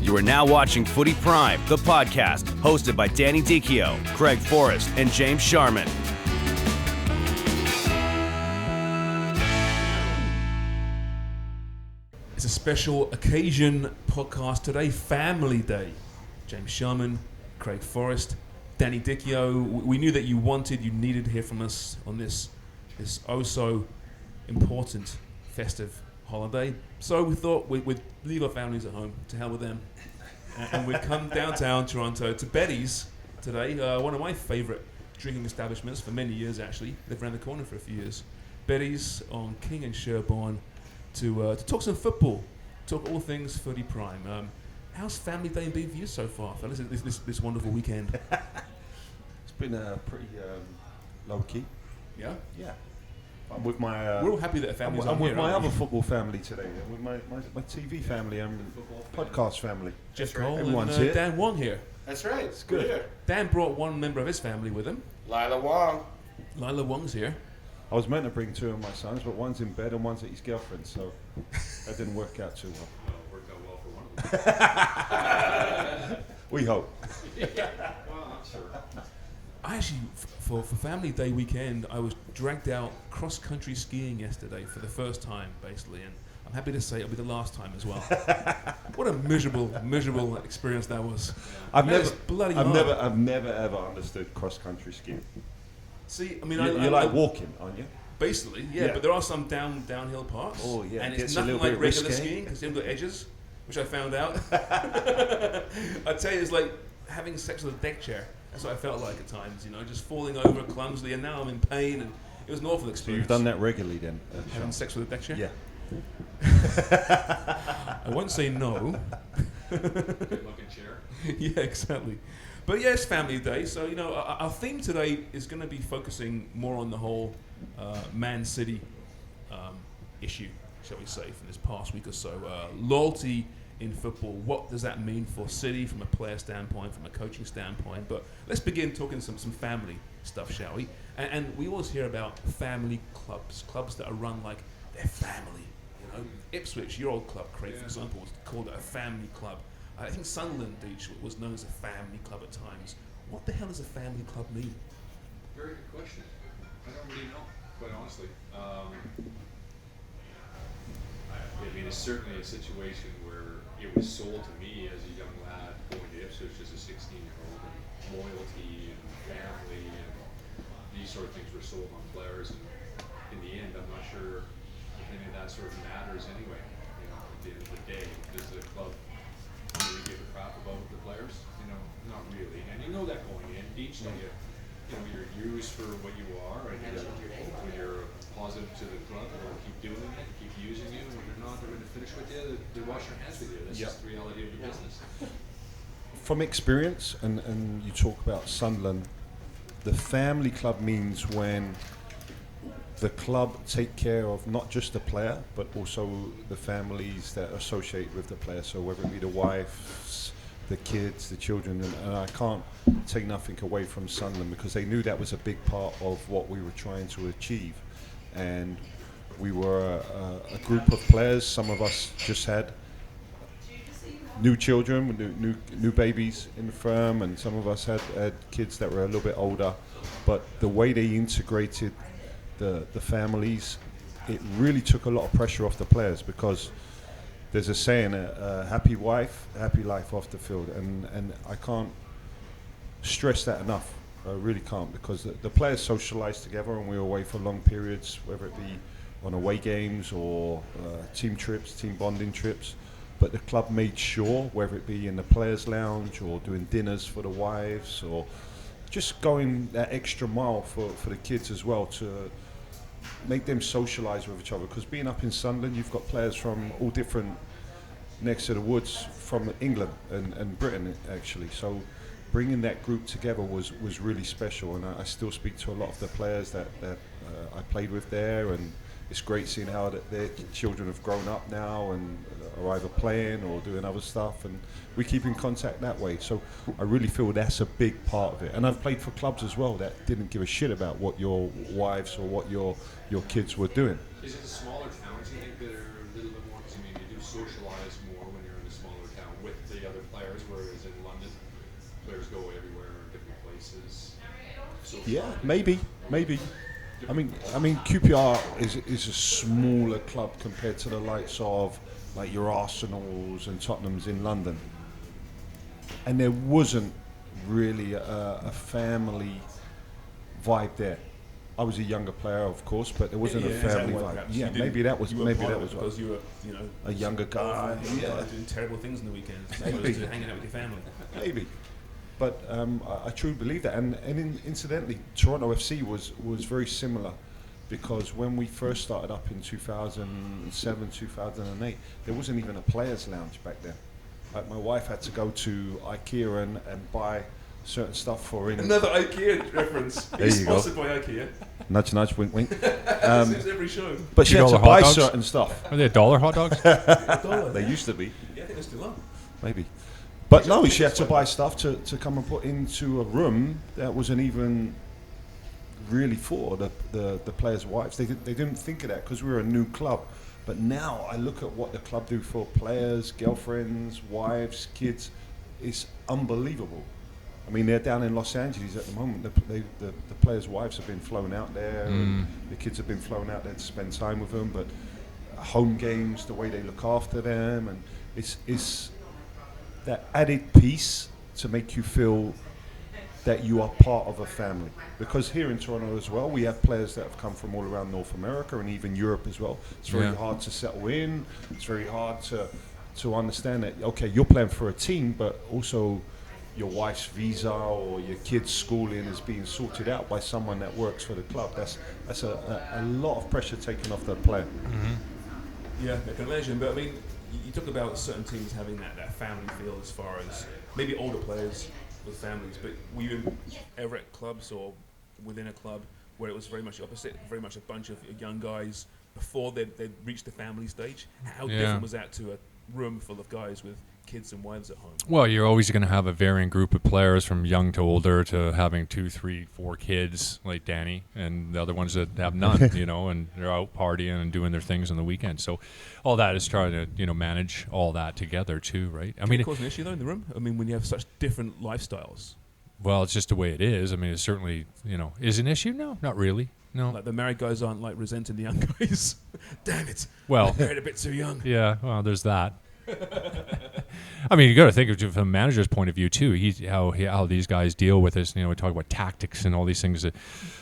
You are now watching Footy Prime, the podcast, hosted by Danny Dicchio, Craig Forrest, and James Sharman. It's a special occasion podcast today, Family Day. James Sharman, Craig Forrest, Danny Dicchio. We knew that you needed to hear from us on this oh so important festive holiday. So we thought we'd leave our families at home, to hell with them, and we'd come downtown Toronto to Betty's today, one of my favourite drinking establishments for many years actually. Lived around the corner for a few years. Betty's on King and Sherbourne to talk some football, talk all things Footy Prime. How's Family Day been for you so far, fellas, this wonderful weekend? It's been pretty low-key. Yeah? Yeah. I'm with my... We're all happy that a family's on I'm here, with my aren't we? other football family today. I'm with my TV family and podcast family. Jeff right. Cole Everyone's and here. Dan Wong here. That's right. It's good. Yeah. Dan brought one member of his family with him. Lila Wong. Lila Wong's here. I was meant to bring two of my sons, but one's in bed and one's at his girlfriend, so that didn't work out too well. Worked out well for one of them. We hope. Well, I'm sure. I actually, for Family Day weekend, I was dragged out cross-country skiing yesterday for the first time, basically, and I'm happy to say it'll be the last time as well. What a miserable experience that was. I've Man, it's bloody hard. never ever understood cross-country skiing. See, I mean, You're like walking, aren't you? basically, yeah, Yeah. but there are some downhill parts. Oh, yeah, and it it's gets a nothing little like bit regular risque. skiing because you haven't got edges, which I found out. I tell you, it's like having sex with a deck chair. That's what I felt like at times, just falling over clumsily, and now I'm in pain, and it was an awful So experience. you've done that regularly then? Having sex with a deck chair? Yeah. I won't say no. Good looking chair. Yeah, exactly. But yes, Family Day. So, our theme today is going to be focusing more on the whole Man City issue, shall we say, from this past week or so. Loyalty in football. What does that mean for City from a player standpoint, from a coaching standpoint? But let's begin talking some family stuff, shall we? And we always hear about family clubs that are run like they're family. Ipswich, your old club, Craig, for example, was called a family club. I think Sunderland was known as a family club at times. What the hell does a family club mean? Very good question. I don't really know, quite honestly. I mean, it's certainly a situation where it was sold to me as a young lad going to Ipswich as a 16-year-old, and loyalty and family and these sort of things were sold on players. And in the end, I'm not sure if any of that sort of matters anyway. At the end of the day, does the club really give a crap about the players? Not really. And you know that going in. Each day, you're used for what you are, and when you're positive to the club, they'll keep doing it, keep using you. When you're not, they're going to finish with you. They wash their hands with you. That's just the reality of the business. From experience, and you talk about Sunderland, the family club means when the club take care of not just the player, but also the families that are associated with the player. So whether it be the wives, the kids, the children, and I can't take nothing away from Sunderland because they knew that was a big part of what we were trying to achieve. And we were a group of players. Some of us just had new children, new babies in the firm, and some of us had kids that were a little bit older. But the way they integrated the families, it really took a lot of pressure off the players because there's a saying, a happy wife, happy life off the field, and I can't stress that enough. I really can't, because the players socialise together and we were away for long periods, whether it be on away games or team trips, team bonding trips. But the club made sure, whether it be in the players' lounge or doing dinners for the wives or just going that extra mile for the kids as well to make them socialise with each other. Because being up in Sunderland, you've got players from all different necks of the woods from England and Britain, actually. So bringing that group together was really special. And I still speak to a lot of the players that I played with there. And it's great seeing how their children have grown up now and are either playing or doing other stuff. And we keep in contact that way. So I really feel that's a big part of it. And I've played for clubs as well that didn't give a shit about what your wives or what your kids were doing. Is it the smaller towns you think that are a little bit more, because you do socialise more when you're in a smaller town with the other players, whereas in London, players go everywhere, different places. So Yeah, maybe. I mean, QPR is a smaller club compared to the likes of like your Arsenals and Tottenhams in London, and there wasn't really a family vibe there. I was a younger player, of course, but there wasn't a family vibe. Yeah, maybe that was because you were, a younger guy. Yeah, doing terrible things in the weekends, as opposed to hanging out with your family. maybe. But I truly believe that. And incidentally, Toronto FC was very similar, because when we first started up in 2007, 2008, there wasn't even a players' lounge back then. Like, my wife had to go to IKEA and buy certain stuff for in. Another IKEA reference. There you go. Sponsored by IKEA. Nudge, nudge, wink, wink. It's every show. But she had to $2 buy hot dogs? certain stuff. Are they $1 hot dogs? They used to be, Yeah, I think they're still on. maybe. But no, she had to buy stuff to come and put into a room that wasn't even really for the players' wives. They didn't think of that because we were a new club. But now I look at what the club do for players, girlfriends, wives, kids. It's unbelievable. I mean, they're down in Los Angeles at the moment. The players' wives have been flown out there, and the kids have been flown out there to spend time with them. But home games, the way they look after them, and it's that added piece to make you feel that you are part of a family. Because here in Toronto as well, we have players that have come from all around North America and even Europe as well. It's very hard to settle in. It's very hard to understand that, okay, you're playing for a team, but also your wife's visa or your kid's schooling is being sorted out by someone that works for the club. That's a lot of pressure taken off the player. Yeah, I can imagine. But I mean, you talk about certain teams having that family feel as far as maybe older players with families, but were you ever at clubs or within a club where it was very much the opposite, very much a bunch of young guys before they'd reached the family stage? How different was that to a room full of guys with kids and wives at home? Well, you're always going to have a varying group of players, from young to older, to having 2, 3, 4 kids like Danny, and the other ones that have none, and they're out partying and doing their things on the weekend. So all that is trying to, manage all that together too, right? I mean, it cause an issue though in the room? I mean, when you have such different lifestyles. Well, it's just the way it is. I mean, it certainly, is an issue? No, not really. No. Like the married guys aren't like resenting the young guys. Damn it. Well, married a bit too young. Yeah, well, there's that. I mean, you got to think of it from a manager's point of view too. How these guys deal with this. We talk about tactics and all these things that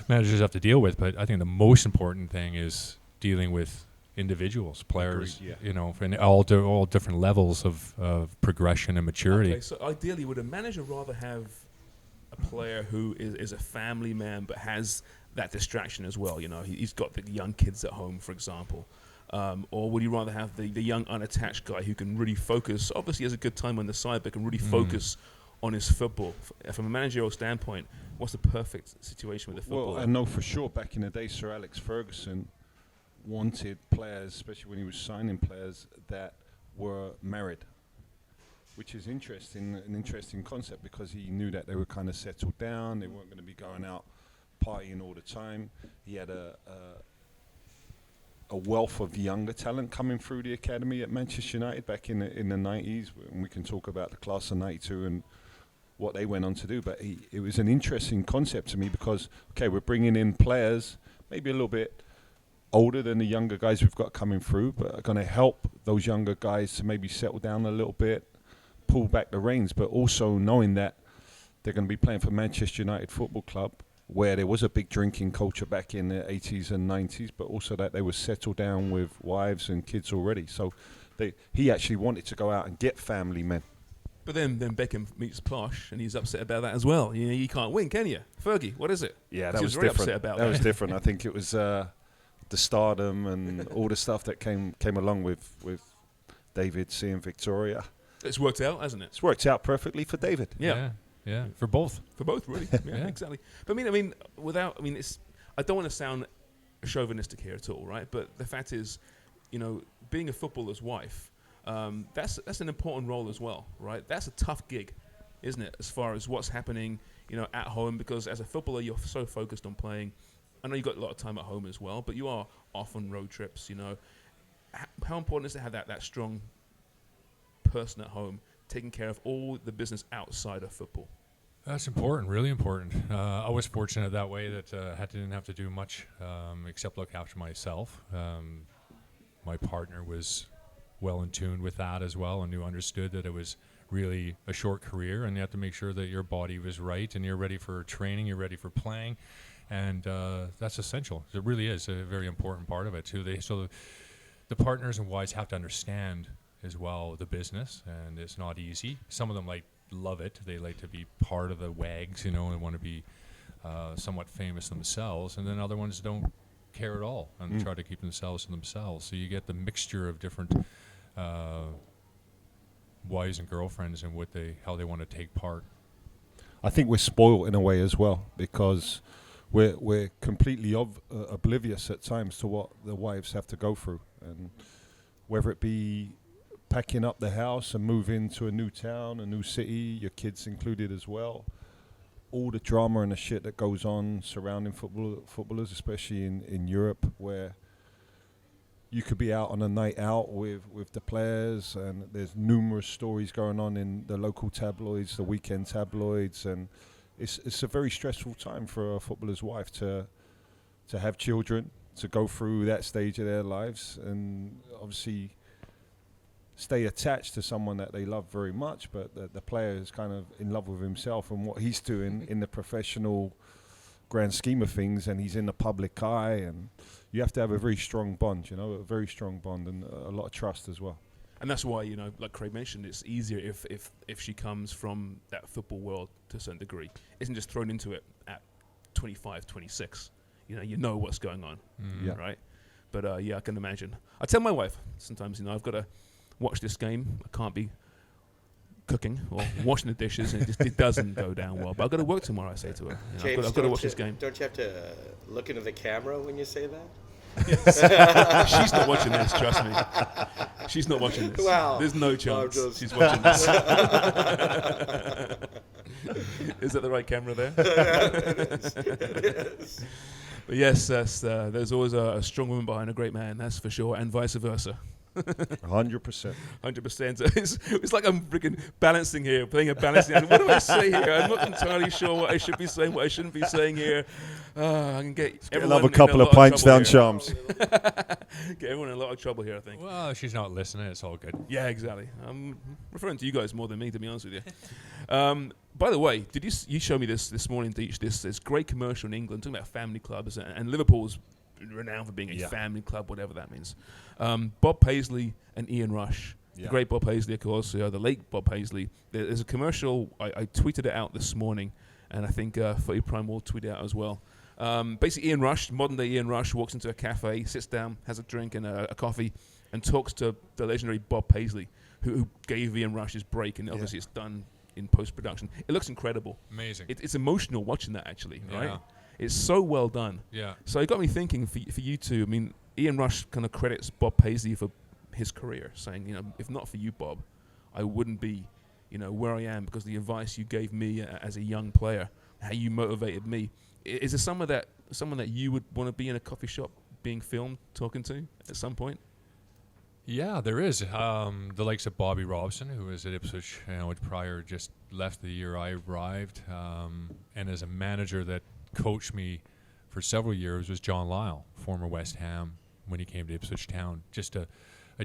managers have to deal with. But I think the most important thing is dealing with individuals, players. And all different levels of progression and maturity. Okay, so ideally, would a manager rather have a player who is a family man but has that distraction as well? He's got the young kids at home, for example. Or would you rather have the young unattached guy who can really focus, obviously has a good time on the side, but can really focus on his football? From a managerial standpoint, what's the perfect situation with the football? Well, I know for sure back in the day, Sir Alex Ferguson wanted players, especially when he was signing players, that were married, which is an interesting concept, because he knew that they were kind of settled down, they weren't going to be going out partying all the time. He had a wealth of younger talent coming through the academy at Manchester United back in the 90s, and we can talk about the class of 92 and what they went on to do. But it was an interesting concept to me, because, okay, we're bringing in players maybe a little bit older than the younger guys we've got coming through, but are going to help those younger guys to maybe settle down a little bit, pull back the reins, but also knowing that they're going to be playing for Manchester United Football Club, where there was a big drinking culture back in the 80s and 90s, but also that they were settled down with wives and kids already. So he actually wanted to go out and get family men. But then Beckham meets Posh, and he's upset about that as well. You can't win, can you? Fergie, what is it? Yeah, that was very different. Upset about that was different. I think it was the stardom and all the stuff that came along with David seeing Victoria. It's worked out, hasn't it? It's worked out perfectly for David. Yeah, for both. For both, really. Yeah, exactly. But I mean, I don't want to sound chauvinistic here at all, right? But the fact is, being a footballer's wife, that's an important role as well, right? That's a tough gig, isn't it? As far as what's happening, at home, because as a footballer, you're so focused on playing. I know you've got a lot of time at home as well, but you are off on road trips. How important is it to have that strong person at home taking care of all the business outside of football? That's important, really important. I was fortunate that way that didn't have to do much except look after myself. My partner was well in tune with that as well, and understood that it was really a short career, and you have to make sure that your body was right and you're ready for training, you're ready for playing, and that's essential. It really is a very important part of it too. So the partners and wives have to understand as well the business, and it's not easy. Some of them love it. They like to be part of the wags, and want to be somewhat famous themselves, and then other ones don't care at all and try to keep themselves to themselves. So you get the mixture of different wives and girlfriends and how they want to take part. I think we're spoiled in a way as well, because we're completely oblivious at times to what the wives have to go through, and whether it be packing up the house and moving to a new town, a new city, your kids included as well. All the drama and the shit that goes on surrounding footballers, especially in Europe, where you could be out on a night out with the players, and there's numerous stories going on in the local tabloids, the weekend tabloids, and it's a very stressful time for a footballer's wife to have children, to go through that stage of their lives, and obviously stay attached to someone that they love very much, but the player is kind of in love with himself and what he's doing in the professional grand scheme of things, and he's in the public eye, and you have to have a very strong bond, a very strong bond, and a lot of trust as well. And that's why, like Craig mentioned, it's easier if she comes from that football world to a certain degree. Isn't just thrown into it at 25, 26. You know what's going on, right? But I can imagine. I tell my wife sometimes, I've got to watch this game. I can't be cooking or washing the dishes, and it doesn't go down well. But I've got to work tomorrow, I say to her. James, I've got to watch this game. Don't you have to look into the camera when you say that? She's not watching this, trust me. She's not watching this. Wow. There's no chance she's watching this. Is that the right camera there? It is. But yes, there's always a strong woman behind a great man, that's for sure, and vice versa. 100%. 100%. It's like I'm freaking balancing here, playing a balancing act. What do I say here? I'm not entirely sure what I should be saying, what I shouldn't be saying here. I can get Another couple of pints down Shams. Get everyone in a lot of trouble here, I think. Well, if she's not listening, it's all good. Yeah, exactly. I'm referring to you guys more than me, to be honest with you. By the way, did you show me this morning, Deech, this great commercial in England talking about family clubs, and Liverpool's renowned for being a family club, whatever that means. Bob Paisley and Ian Rush, the great Bob Paisley, of course, the late Bob Paisley. There's a commercial, I tweeted it out this morning, and I think FOOTYPRIME will tweet it out as well. Basically, Ian Rush, modern day Ian Rush, walks into a cafe, sits down, has a drink and a coffee, and talks to the legendary Bob Paisley, who gave Ian Rush his break, and obviously it's done in post-production. It looks incredible. Amazing. It's emotional watching that, actually, right? It's so well done. Yeah. So it got me thinking for you two. I mean, Ian Rush kind of credits Bob Paisley for his career, saying, if not for you, Bob, I wouldn't be, where I am, because the advice you gave me as a young player, how you motivated me. Is there someone that you would want to be in a coffee shop being filmed talking to at some point? Yeah, there is. The likes of Bobby Robson, who was at Ipswich prior, just left the year I arrived, and as a manager that coached me for several years was John Lyle, former West Ham, when he came to Ipswich Town. Just a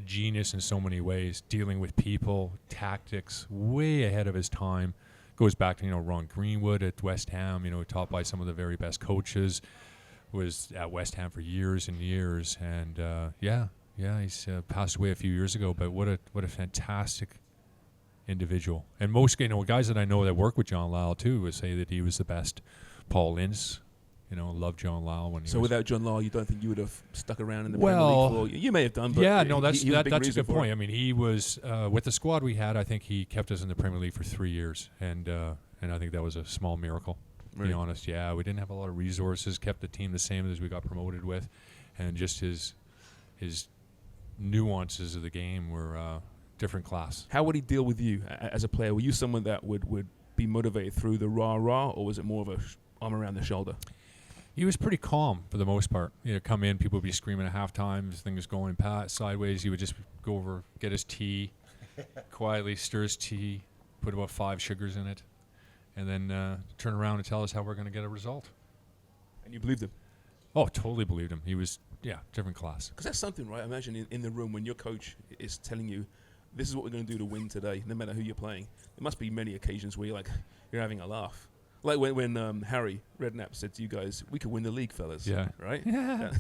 genius in so many ways, dealing with people, tactics, way ahead of his time. Goes back to, Ron Greenwood at West Ham, taught by some of the very best coaches, was at West Ham for years and years. And, he's passed away a few years ago, but what a fantastic individual. And most, guys that I know that work with John Lyle, too, would say that he was the best. Paul Ince, loved John Lyle when he was. So without John Lyle, you don't think you would have stuck around in the Premier League? Well, you may have done, but that's a good point. I mean, he was with the squad we had. I think he kept us in the Premier League for 3 years, and I think that was a small miracle. To be honest, we didn't have a lot of resources. Kept the team the same as we got promoted with, and just his nuances of the game were different class. How would he deal with you as a player? Were you someone that would be motivated through the rah-rah, or was it more of a arm around the shoulder? He was pretty calm for the most part. Come in, people would be screaming at halftime, things going sideways. He would just go over, get his tea, quietly stirs tea, put about 5 sugars in it, and then turn around and tell us how we're going to get a result. And you believed him? Oh, totally believed him. He was, different class. Because that's something, right? Imagine in the room when your coach is telling you, this is what we're going to do to win today, no matter who you're playing. There must be many occasions where you're having a laugh. Like when Harry Redknapp said to you guys, we could win the league, fellas. Yeah. Right? Yeah.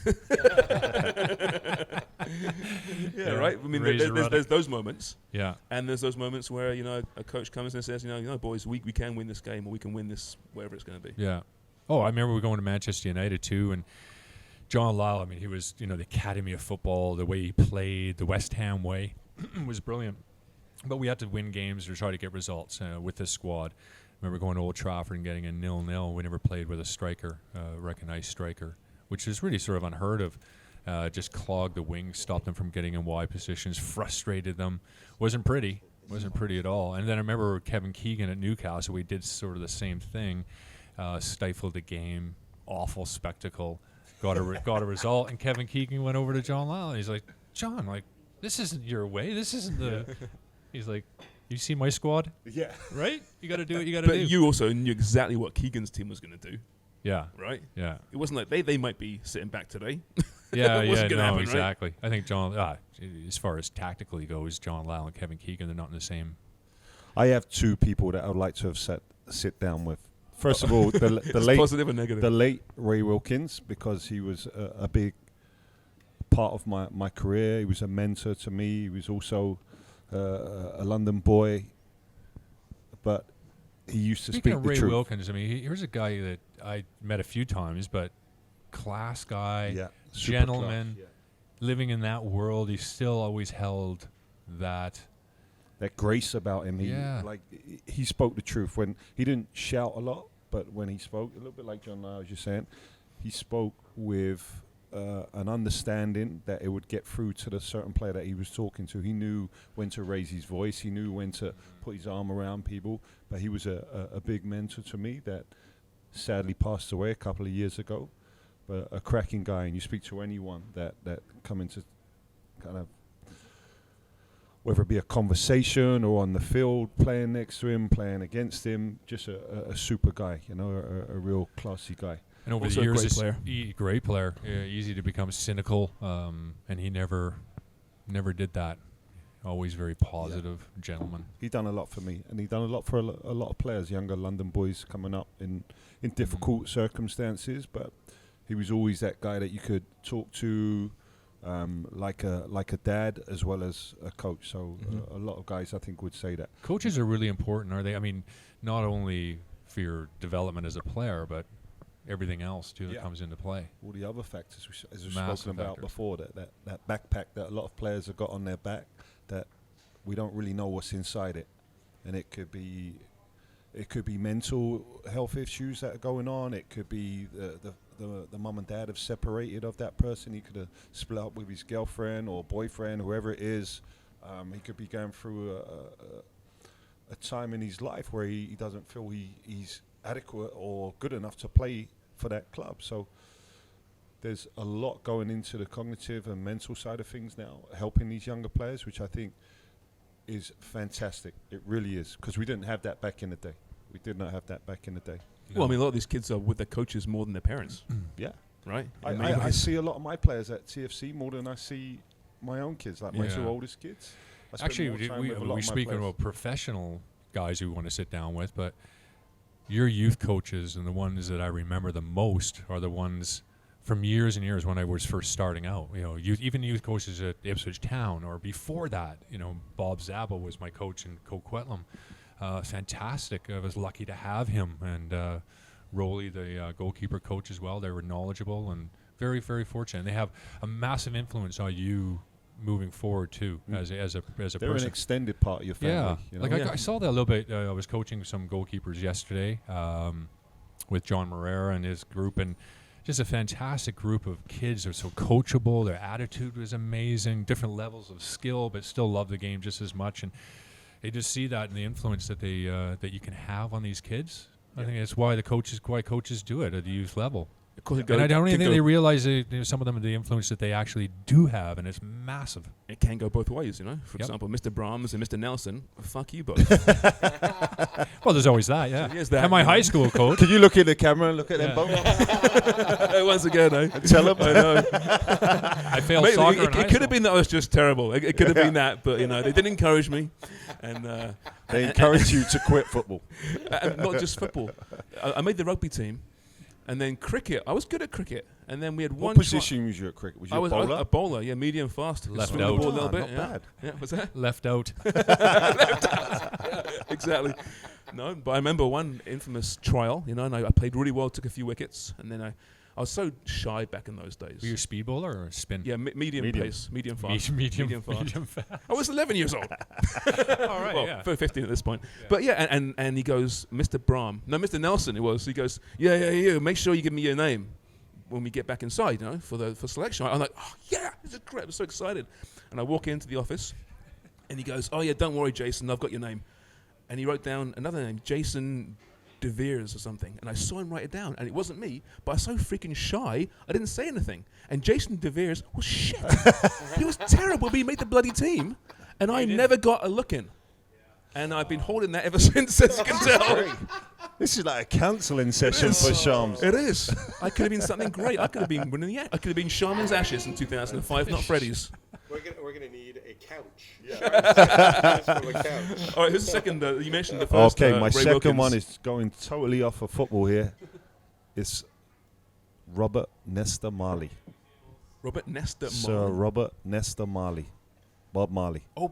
Yeah, right? I mean, Razor there's those moments. Yeah. And there's those moments where, a coach comes and says, boys, we can win this game, or we can win this, whatever it's going to be. Yeah. Oh, I remember we going to Manchester United too, and John Lyle, I mean, he was, the Academy of Football, the way he played, the West Ham way was brilliant. But we had to win games to try to get results with this squad. I remember going to Old Trafford and getting a 0-0. We never played with a striker, recognized striker, which is really sort of unheard of. Just clogged the wings, stopped them from getting in wide positions, frustrated them. Wasn't pretty at all. And then I remember Kevin Keegan at Newcastle, we did sort of the same thing, stifled the game, awful spectacle, got a result, and Kevin Keegan went over to John Lyle, and he's like, John, this isn't your way, this isn't the... He's like, you see my squad? Yeah. Right? You got to do what you got to But do. you also knew exactly what Keegan's team was going to do, Yeah. right? Yeah. It wasn't like they might be sitting back today. Yeah, It wasn't gonna happen, right? exactly. I think as far as tactically goes, John Lyle and Kevin Keegan, they're not in the same. I have 2 people that I would like to have sit down with. First of all, the It's late positive or negative? the late Ray Wilkins, because he was a big part of my career. He was a mentor to me. He was also a London boy, but he used to Speaking speak of the Ray truth. Wilkins, I mean, here's a guy that I met a few times, but class guy, Yeah, super gentleman, class, living in that world. He still always held that. that grace about him. He spoke the truth when he didn't shout a lot, but when he spoke, a little bit like John Lyle was just saying, he spoke with an understanding that it would get through to the certain player that he was talking to. He knew when to raise his voice. He knew when to put his arm around people. But he was a big mentor to me that sadly passed away a couple of years ago. But a cracking guy, and you speak to anyone that come into kind of, whether it be a conversation or on the field, playing next to him, playing against him, just a super guy, a real classy guy. And over Also the a years, great player. Great player. Easy to become cynical, and he never did that. Always very positive gentleman. He done a lot for me, and he done a lot for a lot of players, younger London boys coming up in difficult circumstances. But he was always that guy that you could talk to, like a dad as well as a coach. So a lot of guys, I think, would say that. Coaches are really important, are they? I mean, not only for your development as a player, but everything else too that comes into play. All the other factors, as we've Massive spoken about factors. before, that backpack that a lot of players have got on their back, that we don't really know what's inside it, and it could be mental health issues that are going on. It could be the mum and dad have separated of that person. He could have split up with his girlfriend or boyfriend, whoever it is. He could be going through a time in his life where he doesn't feel he's adequate or good enough to play for that club. So there's a lot going into the cognitive and mental side of things now, helping these younger players, which I think is fantastic. It really is, because we didn't have that back in the day. We did not have that back in the day. Well, I mean, a lot of these kids are with their coaches more than their parents, Yeah. right? I see a lot of my players at TFC more than I see my own kids, like my 2 oldest kids. I spend Actually, more time with a lot we're of my speaking players. about professional guys who want to sit down with, but your youth coaches and the ones that I remember the most are the ones from years and years when I was first starting out. Even youth coaches at Ipswich Town, or before that, Bob Zabel was my coach in Coquitlam. Fantastic. I was lucky to have him, and Rowley, the goalkeeper coach as well. They were knowledgeable and very, very fortunate. They have a massive influence on you moving forward too, as a They're person. an extended part of your family. Yeah, I saw that a little bit. I was coaching some goalkeepers yesterday with John Morera and his group, and just a fantastic group of kids. They're so coachable. Their attitude was amazing. Different levels of skill, but still love the game just as much. And they just see that in the influence that they that you can have on these kids. I think that's why coaches do it at the youth level. Of course, And I don't even think they realize some of them the influence that they actually do have, and it's massive. It can go both ways, you know. For Yep. example, Mr. Brahms and Mr. Nelson, fuck you both. Well, there's always that, yeah. Yes, that, And my you know. high school coach. Can you look in the camera and look at them Yeah. both? Once again, eh? Tell them. I know. I failed Maybe soccer in it high could have school. been that I was just terrible. It could have been that, but you know, they didn't encourage me, and They encourage you to quit football. and not just football. I made the rugby team, and then cricket. I was good at cricket, and then we had What one. position was you at cricket? Was you I was a bowler? a bowler, yeah, medium fast. Could Left swing the out. ball a little bit. Not Yeah. bad. Yeah, was that? Left out. Exactly. No, but I remember one infamous trial, you know, and I played really well, took a few wickets, and then I was so shy back in those days. Were you a speed bowler or a spin? Yeah, medium pace, medium fast. Medium fast. fast. I was 11 years old. All right, Well, yeah. 15 at this point. But yeah, and he goes, Mr. Brahm, no, Mr. Nelson it was. He goes, yeah, make sure you give me your name when we get back inside, you know, for selection. I'm like, oh yeah, this is great. I'm so excited. And I walk into the office, and he goes, oh yeah, don't worry, Jason, I've got your name. And he wrote down another name, Jason De Veers or something. And I saw him write it down, and it wasn't me, but I was so freaking shy, I didn't say anything. And Jason De Veers was shit. He was terrible, but he made the bloody team, and I never got a look in. And I've been holding that ever since, as you can tell. This is like a counselling session for Shams. It is. I could have been something great. I could have been winning the. I could have been Shaman's Ashes in 2005, not Freddie's. We're gonna need a couch. Yeah. From a couch. All right, who's the second? You mentioned the first. Okay, my Ray second Wilkins. one is going totally off of football here. It's Robert Nesta Marley. Robert Nesta Sir Marley. Robert Nesta Marley. Bob Marley, Oh,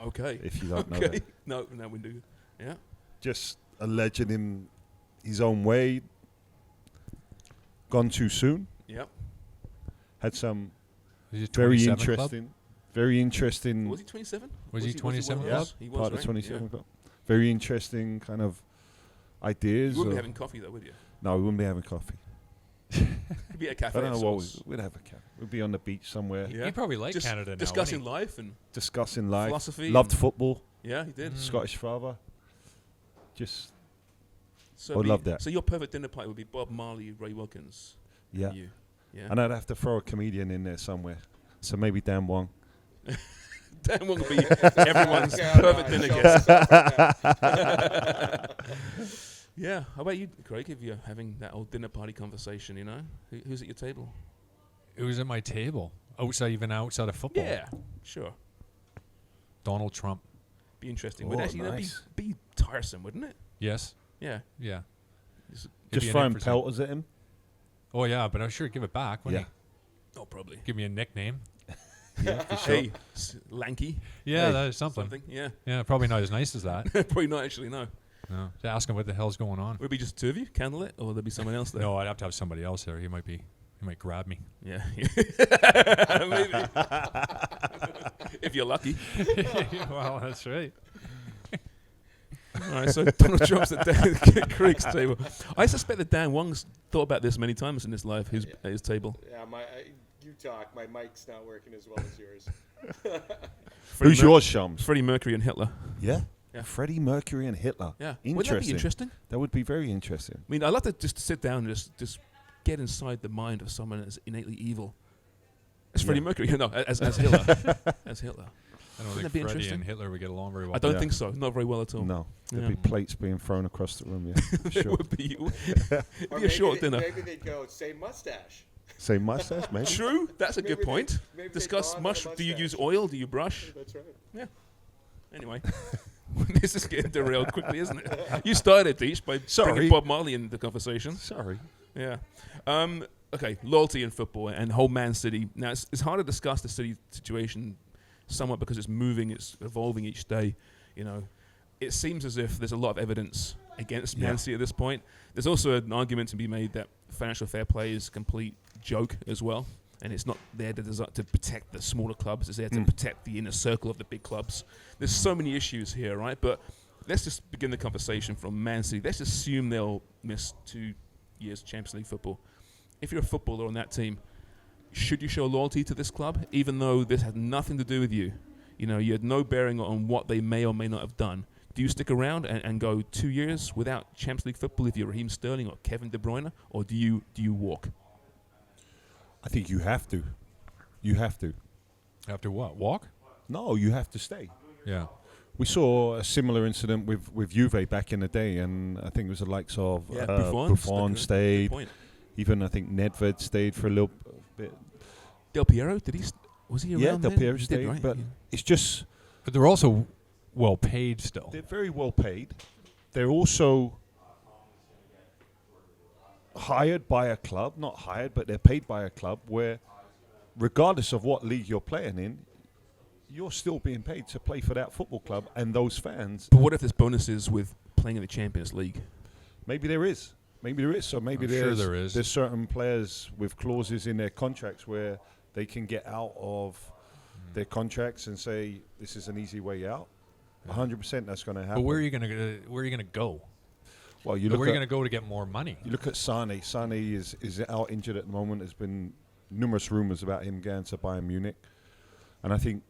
okay. if you don't know Okay. that. No, we do. Yeah. Just a legend in his own way. Gone too soon. Yep. Had some Was he very 27 club? interesting Was he 27? Was he 27 one of Yeah, those? He was, part right? of 27 Yeah. club. Very interesting kind of ideas. You wouldn't be of- having coffee though, would you? no, we wouldn't be having coffee. You'd be at a cafe. I don't know of what sorts. we'd have a cafe. We'd be on the beach somewhere, Yeah. He probably liked Just Canada now. discussing wouldn't life and discussing life. philosophy. Loved and- football. Yeah, he did. Scottish father. Just So I'd love that. So your perfect dinner party would be Bob Marley, Ray Wilkins. yeah. And you. Yeah. And I'd have to throw a comedian in there somewhere. So maybe Dan Wong. Dan won't be everyone's Yeah, perfect no, dinner show guest. Yeah. How about you, Craig? If you're having that old dinner party conversation, you know, who's at your table? he? It was at my table. Even outside of football. Yeah, sure. Donald Trump. Be interesting. Oh, Would actually nice. be tiresome, wouldn't it? Yes. Yeah. Yeah. Just- It'd Just be an throwing interesting- pelters at him. Oh yeah, but I'm sure he'd give it back, wouldn't Oh, probably. he? Give me a nickname. Yeah, for sure. Hey, lanky. Yeah, Hey, that is something. Yeah. Yeah, probably not as nice as that. Probably not actually. No. No. To ask him what the hell's going on. Would it be just two of you, candle it, or would there be someone else there? No, I'd have to have somebody else there. He might grab me. Yeah. Maybe. If you're lucky. Well, that's right. All right, so Donald Trump's at Craig's table. I suspect that Dan Wong's thought about this many times in his life, at his table. Yeah, you talk. My mic's not working as well as yours. Who's yours, Shams? Freddie Mercury and Hitler. Yeah. Yeah. Freddie Mercury and Hitler. Yeah. Interesting. Wouldn't that be interesting? That would be very interesting. I mean, I'd love to just sit down and just get inside the mind of someone that's innately evil. As Freddie Yeah. Mercury, no, as Hitler. As Hitler. I don't Wouldn't that think be Freddie interesting? and Hitler would get along very well. I don't Yeah. think so. Not very well at all. No. There'd Yeah. be plates being thrown across the room, yeah. For It sure. would be. Or It'd be a short dinner. Maybe they'd go, say mustache. Say mustache, maybe. True. That's a good Maybe they- point. maybe they Discuss bond on a mush. Do you use mustache. oil? Do you brush? That's right. Anyway, this is getting derailed quickly, isn't it? You started, Deesh, by Sorry. bringing Bob Marley in the conversation. Sorry. Yeah. Okay, loyalty in football and whole Man City. Now, it's hard to discuss the City situation somewhat because it's moving, it's evolving each day. You know, it seems as if there's a lot of evidence against Man Yeah. City at this point. There's also an argument to be made that financial fair play is a complete joke as well. And it's not there to protect the smaller clubs. It's there to protect the inner circle of the big clubs. There's so many issues here, right? But let's just begin the conversation from Man City. Let's assume they'll miss 2 years Champions League football. If you're a footballer on that team, should you show loyalty to this club, even though this had nothing to do with you? You know, you had no bearing on what they may or may not have done. Do you stick around and go 2 years without Champions League football if you're Raheem Sterling or Kevin De Bruyne, or do you walk? I think you have to. You have to. After what? Walk? No, you have to stay. Yeah. We saw a similar incident with Juve back in the day, and I think it was the likes of Buffon stayed. Even I think Nedved stayed for a little bit. Del Piero, was he around? Yeah, Del then? Piero He stayed, did, right? but Yeah. it's just But they're also well paid still. they're very well paid. They're also hired by a club, not hired, but they're paid by a club where, regardless of what league you're playing in, you're still being paid to play for that football club and those fans. But what if there's bonuses with playing in the Champions League? Maybe there is. So maybe I'm sure there's there is. there's certain players with clauses in their contracts where they can get out of their contracts and say this is an easy way out. 100% that's going to happen. But where are you gonna go? Well, you Where look are you at gonna go to get more money? you look at Sane. Sane is out injured at the moment. There's been numerous rumours about him going to Bayern Munich, and I think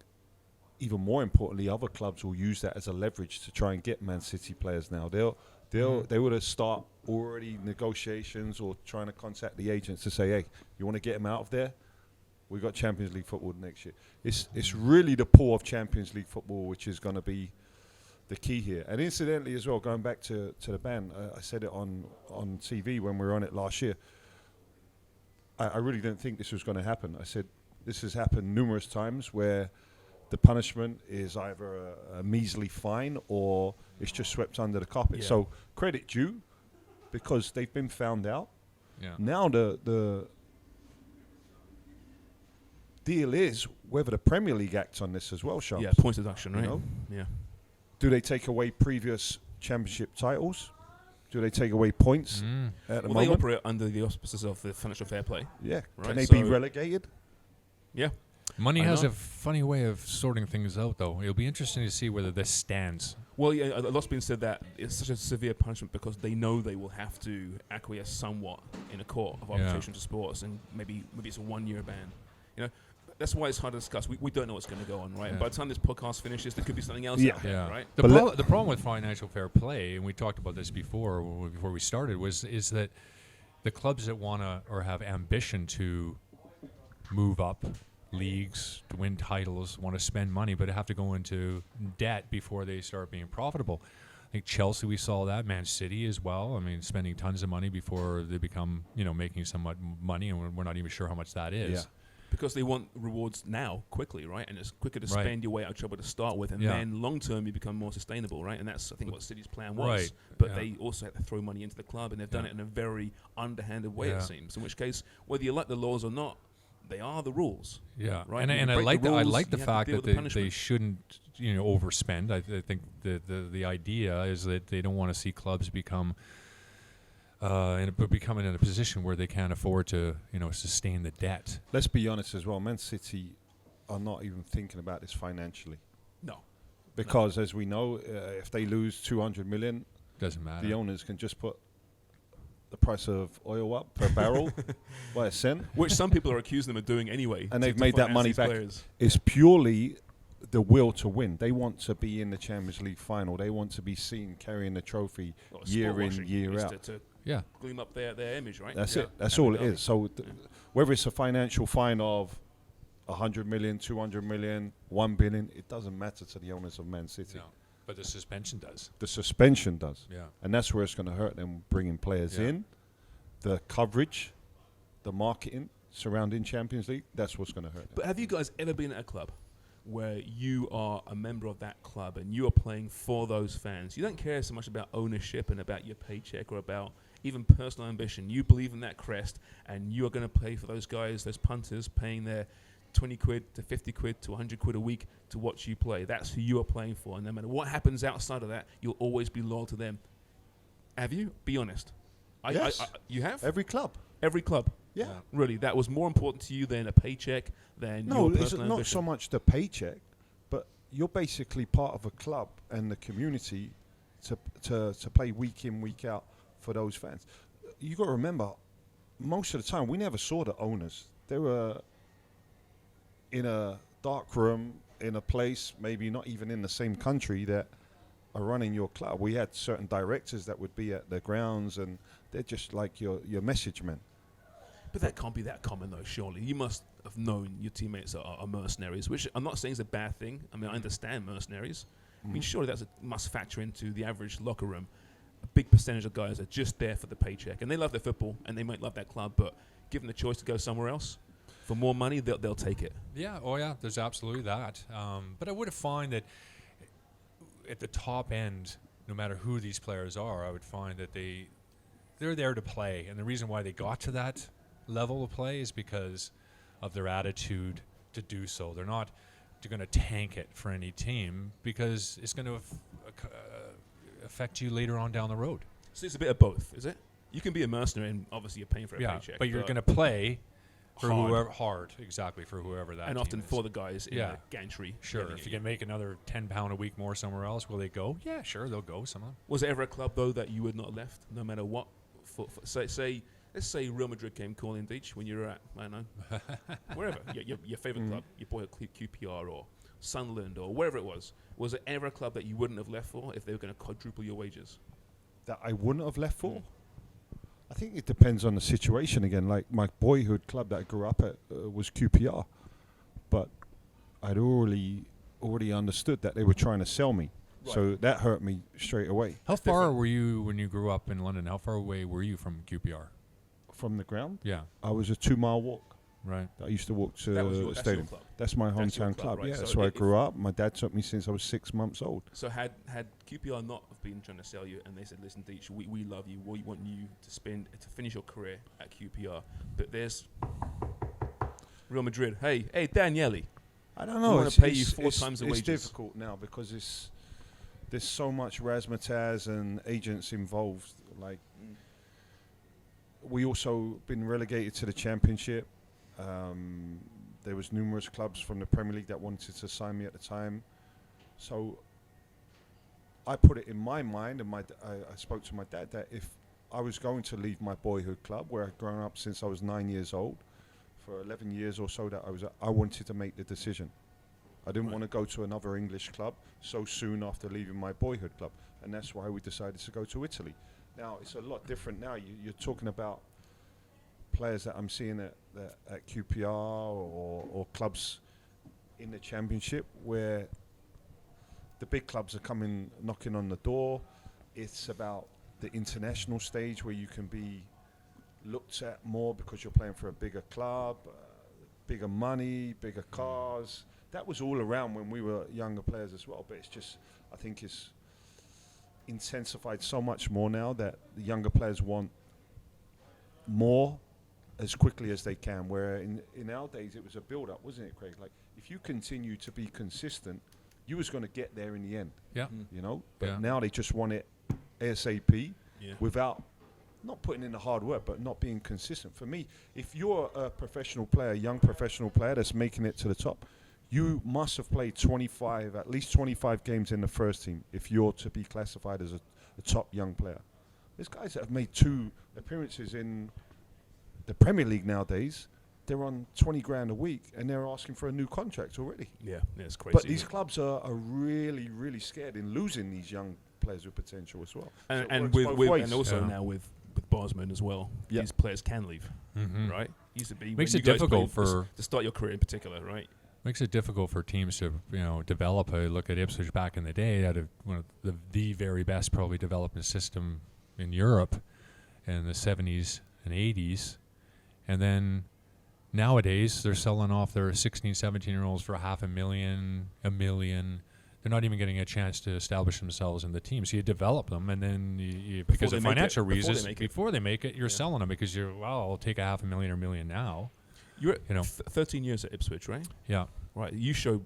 even more importantly, other clubs will use that as a leverage to try and get Man City players now. They would have start already negotiations or trying to contact the agents to say, hey, you want to get him out of there? We've got Champions League football next year. It's really the pull of Champions League football which is going to be the key here. And incidentally as well, going back to the ban, I said it on TV when we were on it last year, I really didn't think this was going to happen. I said this has happened numerous times where the punishment is either a measly fine or it's just swept under the carpet. Yeah. So credit due because they've been found out. Yeah. Now the deal is whether the Premier League acts on this as well, Shams. Yeah, points deduction, right? You know? Yeah. Do they take away previous championship titles? Do they take away points at the Well, they moment? operate under the auspices of the financial fair play. Yeah. Right, Can they be so- relegated? Yeah. Money I has know. a funny way of sorting things out, though. It'll be interesting to see whether this stands. Well, yeah, a lot's been said that it's such a severe punishment because they know they will have to acquiesce somewhat in a court of arbitration to sports, and maybe it's a 1 year ban. You know, that's why it's hard to discuss. We don't know what's going to go on, right? And Yeah. by the time this podcast finishes, there could be something else Yeah. out there, right? The, the problem with financial fair play, and we talked about this before we started, is that the clubs that want to or have ambition to move up leagues, to win titles, want to spend money, but have to go into debt before they start being profitable. I think Chelsea, we saw that. Man City as well. I mean, spending tons of money before they become, making somewhat money, and we're not even sure how much that is. Yeah. Because they want rewards now, quickly, right? And it's quicker to Right. spend your way out of trouble to start with, and Yeah. then long term you become more sustainable, right? And that's, I think, what City's plan was. Right. But Yeah. they also had to throw money into the club, and they've done Yeah. it in a very underhanded way, Yeah. it seems. In which case, wwhether you like the laws or not, they are the rules. Yeah, Right, and you I break like the I rules, like the you have to fact deal that with the they punishment. shouldn't overspend. I think the idea is that they don't want to see clubs becoming in a position where they can't afford to sustain the debt. Let's be honest as well. Man City are not even thinking about this financially. No. Because as we know, if they lose 200 million, Doesn't matter. the owners can just put the price of oil up per barrel by a cent. Which some people are accusing them of doing anyway. And to- they've to made that finance money these back. players. It's purely the will to win. They want to be in the Champions League final. They want to be seen carrying the trophy Well, year sport in, washing year is out. to Yeah, gleam up their image, right? That's Yeah. it. That's Happy all it Valley. is. So whether it's a financial fine of 100 million, 200 million, 1 billion, it doesn't matter to the owners of Man City. no, but the suspension does. The suspension does. Yeah, And that's where it's going to hurt them bringing players Yeah. in. The coverage, the marketing surrounding Champions League, that's what's going to hurt them. But have you guys ever been at a club where you are a member of that club and you are playing for those fans? You don't care so much about ownership and about your paycheck or about even personal ambition. You believe in that crest and you are going to pay for those guys, those punters, paying their 20 quid to 50 quid to 100 quid a week to watch you play. That's who you are playing for. And no matter what happens outside of that, you'll always be loyal to them. Have you? Be honest. Yes. You have? Every club. Every club. Yeah. Really, that was more important to you than a paycheck, than No, your it's personal not ambition. so much the paycheck, but you're basically part of a club and the community to play week in, week out for those fans. You got to remember, most of the time we never saw the owners. They were in a dark room in a place, maybe not even in the same country, that are running your club. We had certain directors that would be at the grounds, and they're just like your message men. But that can't be that common, though, surely. You must have known your teammates are mercenaries, which I'm not saying is a bad thing. I mean, I understand mercenaries. I mean, surely that's must factor into the average locker room. A big percentage of guys are just there for the paycheck, and they love their football, and they might love that club, but given the choice to go somewhere else for more money, they'll take it. Yeah, there's absolutely that. But I would find that at the top end, no matter who these players are, I would find that they're there to play, and the reason why they got to that level of play is because of their attitude to do so. They're not going to tank it for any team because it's going to affect you later on down the road. So it's a bit of both, is it? You can be a mercenary and obviously you're paying for a paycheck. But you're going to play for hard. for whoever that and team often is. for the guys in the gantry. Sure, if you can make another £10 a week more somewhere else, will they go? Yeah, sure, they'll go somewhere. Was there ever a club, though, that you would not have left, no matter what? Let's say Real Madrid came calling, Deitch, when you were at, I don't know, wherever, your favourite club, your boy at QPR or Sunderland or wherever it was. Was there ever a club that you wouldn't have left for if they were going to quadruple your wages? That I wouldn't have left for? I think it depends on the situation again. Like my boyhood club that I grew up at was QPR, but I'd already understood that they were trying to sell me, so that hurt me straight away. How far were you when you grew up in London? How far away were you from QPR? From the ground? Yeah, I was a 2-mile walk. right. I used to walk to That was the stadium. club. That's my That's your hometown club. right? Yeah, So that's where I if grew up. My dad took me since I was 6 months old. So had QPR not have been trying to sell you and they said, listen, Deitch, we love you, we want you to finish your career at QPR, but there's Real Madrid. Hey, Daniele. I don't know. want to pay you 4 times the wages. It's difficult now because there's so much razzmatazz and agents involved. Like we also been relegated to the Championship. There was numerous clubs from the Premier League that wanted to sign me at the time. So I put it in my mind, and I spoke to my dad that if I was going to leave my boyhood club, where I'd grown up since I was 9 years old, for 11 years or so that I wanted to make the decision. I didn't want to go to another English club so soon after leaving my boyhood club, and that's why we decided to go to Italy. Now, it's a lot different now. You're talking about players that I'm seeing at QPR or clubs in the Championship where the big clubs are coming, knocking on the door. It's about the international stage where you can be looked at more because you're playing for a bigger club, bigger money, bigger cars. That was all around when we were younger players as well, but it's just, I think it's intensified so much more now that the younger players want more as quickly as they can, where in our days it was a build-up, wasn't it, Craig? Like, if you continue to be consistent, you was going to get there in the end. Yeah. You know? But Yeah. now they just want it ASAP Yeah. without not putting in the hard work, but not being consistent. For me, if you're a professional player, young professional player that's making it to the top, you must have played at least 25 games in the first team if you're to be classified as a top young player. There's guys that have made 2 appearances in the Premier League nowadays. They're on 20 grand a week and they're asking for a new contract already. Yeah, it's crazy. But these clubs are really, really scared in losing these young players with potential as well. and, So it and works both ways. and also Yeah. now with Bosman as well, Yeah. these players can leave, Mm-hmm. right? Used to be Makes when it you guys difficult played for to start your career in particular, right? Makes it difficult for teams to develop. I look at Ipswich back in the day, out of one of the very best probably development system in Europe in the 70s and 80s, and then nowadays they're selling off their 16, 17-year-olds for $500,000, $1 million. They're not even getting a chance to establish themselves in the team. So you develop them, and then because of financial reasons, before they make it, you're selling them because I'll take $500,000 or $1 million now. You're 13 years at Ipswich, right? Yeah. Right. You show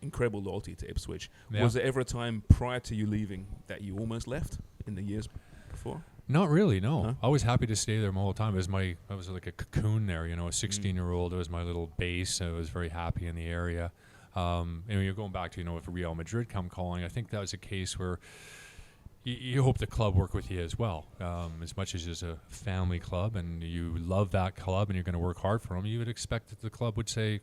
incredible loyalty to Ipswich. Yeah. Was there ever a time prior to you leaving that you almost left in the years before? Not really, no. Huh? I was happy to stay there my whole time. I was like a cocoon there, a 16-year-old. It was my little base. I was very happy in the area. You're going back to, if Real Madrid come calling, I think that was a case where you hope the club work with you as well. As much as it's a family club and you love that club and you're going to work hard for them, you would expect that the club would say,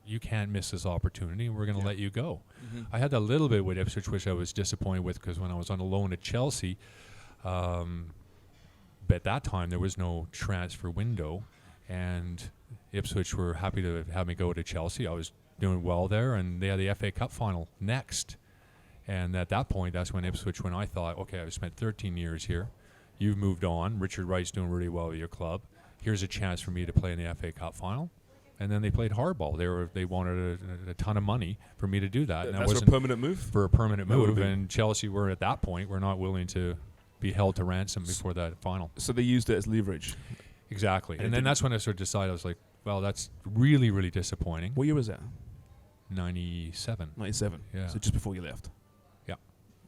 you can't miss this opportunity, and we're going to let you go. Mm-hmm. I had that little bit with Ipswich, which I was disappointed with, because when I was on a loan at Chelsea, but at that time there was no transfer window, and Ipswich were happy to have me go to Chelsea. I was doing well there, and they had the FA Cup final next. And at that point, that's when Ipswich, when I thought, okay, I've spent 13 years here. You've moved on. Richard Wright's doing really well with your club. Here's a chance for me to play in the FA Cup final. And then they played hardball. They wanted a ton of money for me to do that. And That's for a permanent move? For a permanent That would've move. been- And Chelsea were, at that point, were not willing to be held to ransom before that final. So they used it as leverage. Exactly. And And it then didn't- that's when I sort of decided, I was like, well, that's really, really disappointing. What year was that? 97. 97. Yeah. So just before you left. Yeah.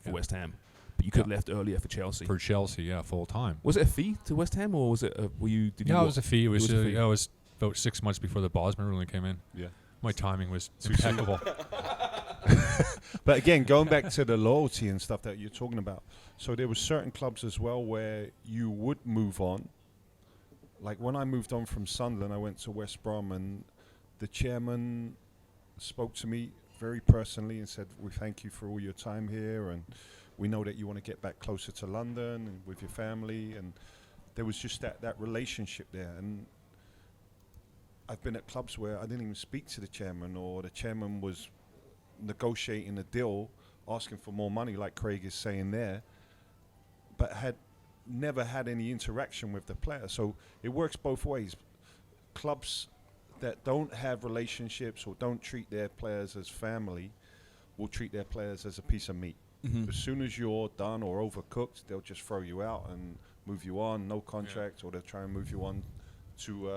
For Yeah. West Ham. But you could have Yeah. left earlier for Chelsea. For Chelsea, yeah, full time. Was it a fee to West Ham, or was it? Were you? Did you? Yeah, it was a fee. It was, a fee. it was about 6 months before the Bosman ruling came in. Yeah. My timing was impeccable. But again, going back to the loyalty and stuff that you're talking about, so there were certain clubs as well where you would move on. Like when I moved on from Sunderland, I went to West Brom, and the chairman spoke to me very personally and said, "We thank you for all your time here, and we know that you want to get back closer to London and with your family." And there was just that relationship there. And I've been at clubs where I didn't even speak to the chairman, or the chairman was negotiating a deal, asking for more money, like Craig is saying there, but had never had any interaction with the player. So it works both ways. Clubs that don't have relationships or don't treat their players as family will treat their players as a piece of meat. Mhm. As soon as you're done or overcooked, they'll just throw you out and move you on, no contract, or they'll try and move you on to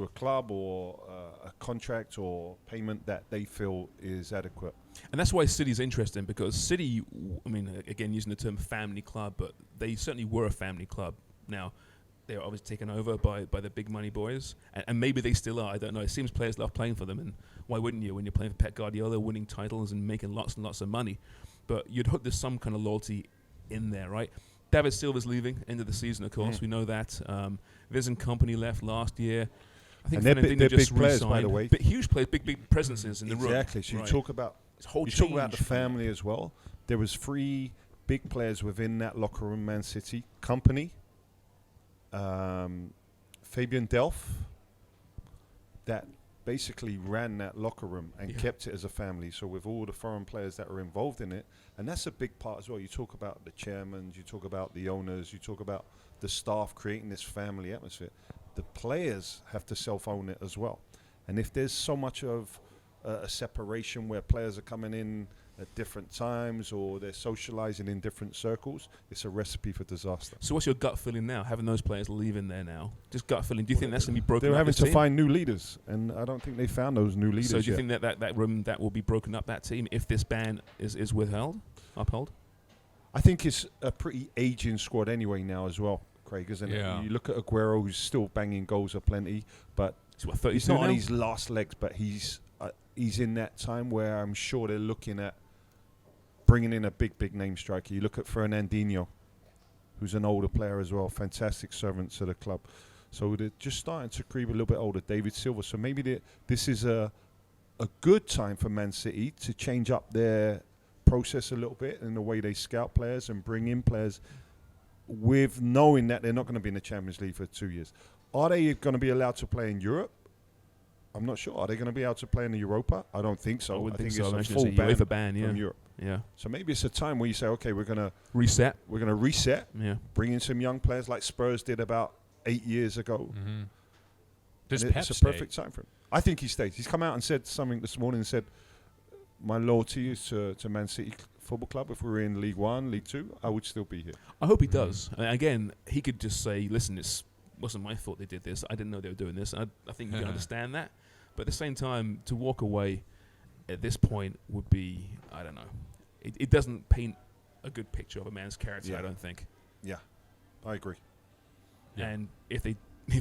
a club or a contract or payment that they feel is adequate. And that's why City's interesting, because City, I mean, again, using the term family club, but they certainly were a family club. Now, they were obviously taken over by the big money boys, and maybe they still are. I don't know. It seems players love playing for them, and why wouldn't you when you're playing for Pep Guardiola, winning titles and making lots and lots of money? But you'd hope there's some kind of loyalty in there, right? David Silva's leaving, end of the season, of course. We know that. Viz and Company left last year. I think And they're Fernandinho just big players, by re-signed. the way. But huge players, big presences in the room. Exactly. So you Right. talk about It's a whole you talk about the change. family as well. There was 3 big players within that locker room, Man City. Company, Fabian Delph, that basically ran that locker room and kept it as a family. So with all the foreign players that were involved in it, and that's a big part as well. You talk about the chairmen, you talk about the owners, you talk about the staff creating this family atmosphere. The players have to self-own it as well. And if there's so much of a separation where players are coming in at different times or they're socializing in different circles, it's a recipe for disaster. So what's your gut feeling now, having those players leaving there now? Just gut feeling. Do you think that's going to be broken They're up? having this to team? find new leaders, and I don't think they found those new leaders So do you yet. think that room that will be broken up, that team, if this ban is upheld? I think it's a pretty aging squad anyway now as well, Craig, isn't Yeah. it? You look at Aguero, who's still banging goals aplenty, but He's what, 32 he's not now? on his last legs, but he's in that time where I'm sure they're looking at bringing in a big name striker. You look at Fernandinho, who's an older player as well, fantastic servant to the club. So they're just starting to creep a little bit older. David Silva. So maybe this is a good time for Man City to change up their process a little bit in the way they scout players and bring in players with knowing that they're not going to be in the Champions League for 2 years. Are they going to be allowed to play in Europe? I'm not sure. Are they going to be able to play in the Europa? I don't think so. I would I think think so. I it's a imagine full it's a UEFA ban ban, yeah. from Europe. Yeah. So maybe it's a time where you say, okay, we're gonna Reset. reset, Yeah. bring in some young players like Spurs did about 8 years ago. Mm-hmm. Does And Pep it's a stay? perfect time for him. I think he stays. He's come out and said something this morning and said, my loyalty is to Man City Football Club. If we were in League One, League Two, I would still be here. I hope he does. I mean, again, he could just say, listen, this wasn't my fault they did this. I didn't know they were doing this. I think you can understand that. But at the same time, to walk away at this point would be, I don't know. It doesn't paint a good picture of a man's character, Yeah. I don't think. Yeah, I agree. Yeah. And if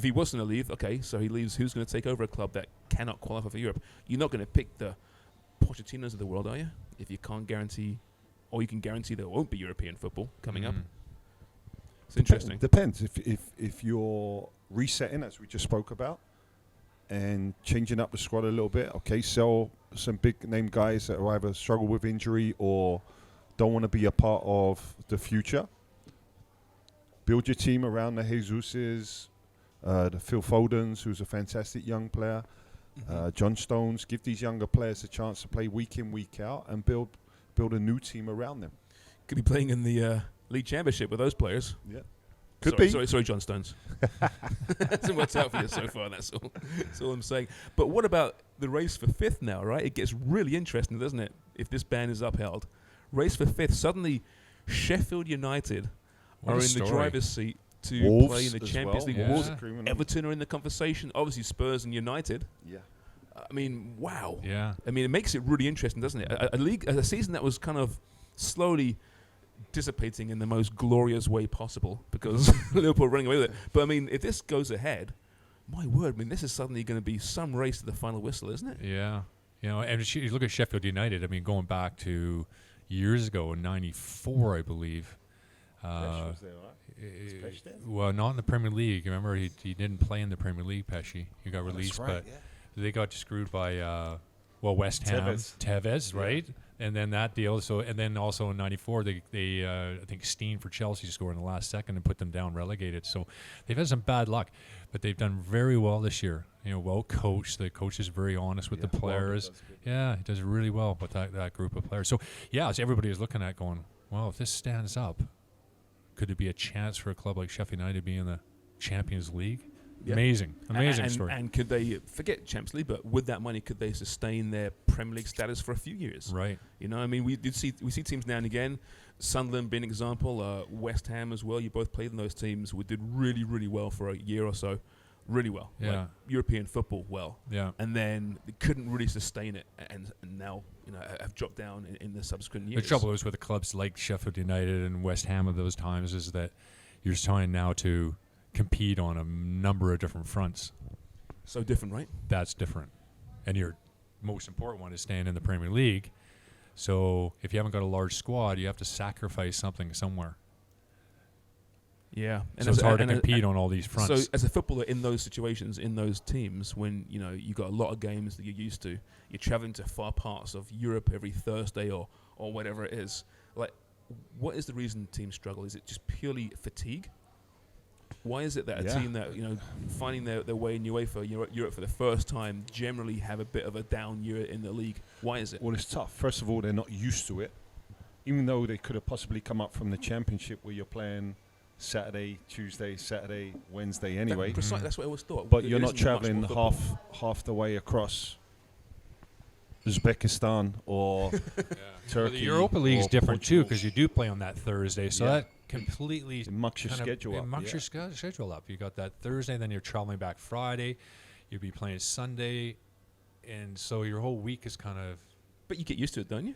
he was going to leave, okay, so he leaves, who's going to take over a club that cannot qualify for Europe? You're not going to pick the Pochettinos of the world, are you? If you can't guarantee, or you can guarantee there won't be European football coming up. It's interesting. Depends. If you're resetting, as we just spoke about, and changing up the squad a little bit. Okay, sell some big name guys that either struggle with injury or don't want to be a part of the future. Build your team around the Jesuses, the Phil Fodens, who's a fantastic young player, John Stones. Give these younger players a chance to play week in, week out, and build a new team around them. Could be playing in the league championship with those players. Yeah. Sorry, John Stones. Hasn't worked out for you so far. That's all I'm saying. But what about the race for fifth now? Right, it gets really interesting, doesn't it? If this ban is upheld, race for fifth. Suddenly, Sheffield United are in the driver's seat to Wolves play in the Champions League. Yeah. Wolves, Everton are in the conversation. Obviously, Spurs and United. Yeah. I mean, wow. Yeah. I mean, it makes it really interesting, doesn't it? A season that was kind of slowly dissipating in the most glorious way possible because Liverpool running away with it. But I mean, if this goes ahead, my word, I mean, this is suddenly going to be some race to the final whistle, isn't it? Yeah. You know, and you look at Sheffield United, I mean, going back to years ago in 94, I believe. Well, not in the Premier League. Remember, he didn't play in the Premier League, Pesci. He got released, but they got screwed by, West Ham. Tevez, right? And then that deal. So, and then also in '94, they I think Steen for Chelsea scored in the last second and put them down, relegated. So they've had some bad luck, but they've done very well this year. You know, well coached. The coach is very honest with the players. Yeah, he does really well with that group of players. So yeah, as everybody is looking at going, well, if this stands up, could it be a chance for a club like Sheffield United to be in the Champions League? Yeah. Amazing story. And could they forget Champions League? But with that money, could they sustain their Premier League status for a few years? Right. You know, I mean, we see teams now and again. Sunderland being an example. West Ham as well. You both played in those teams. We did really, really well for a year or so. Really well. Yeah. Like European football well. Yeah. And then they couldn't really sustain it, and now have dropped down in the subsequent years. The trouble is with the clubs like Sheffield United and West Ham of those times is that you're trying now to compete on a number of different fronts. So different, right? That's different. And your most important one is staying in the Premier League. So if you haven't got a large squad, you have to sacrifice something somewhere. Yeah. And so it's hard to compete on all these fronts. So as a footballer in those situations, in those teams, when you got a lot of games that you're used to, you're traveling to far parts of Europe every Thursday or whatever it is. Like, what is the reason teams struggle? Is it just purely fatigue? Why is it that a team that finding their way in UEFA Europe for the first time generally have a bit of a down year in the league? Why is it? Well, it's tough. First of all, they're not used to it, even though they could have possibly come up from the Championship where you're playing Saturday, Tuesday, Saturday, Wednesday anyway. That's what I always thought. But you're not traveling half the way across Uzbekistan or Turkey. Well, the Europa League's different Portugal. too because you do play on that Thursday, so that completely it mucks your schedule up. It mucks your schedule up. You got that Thursday, then you're traveling back Friday. You'll be playing Sunday, and so your whole week is kind of. But you get used to it, don't you?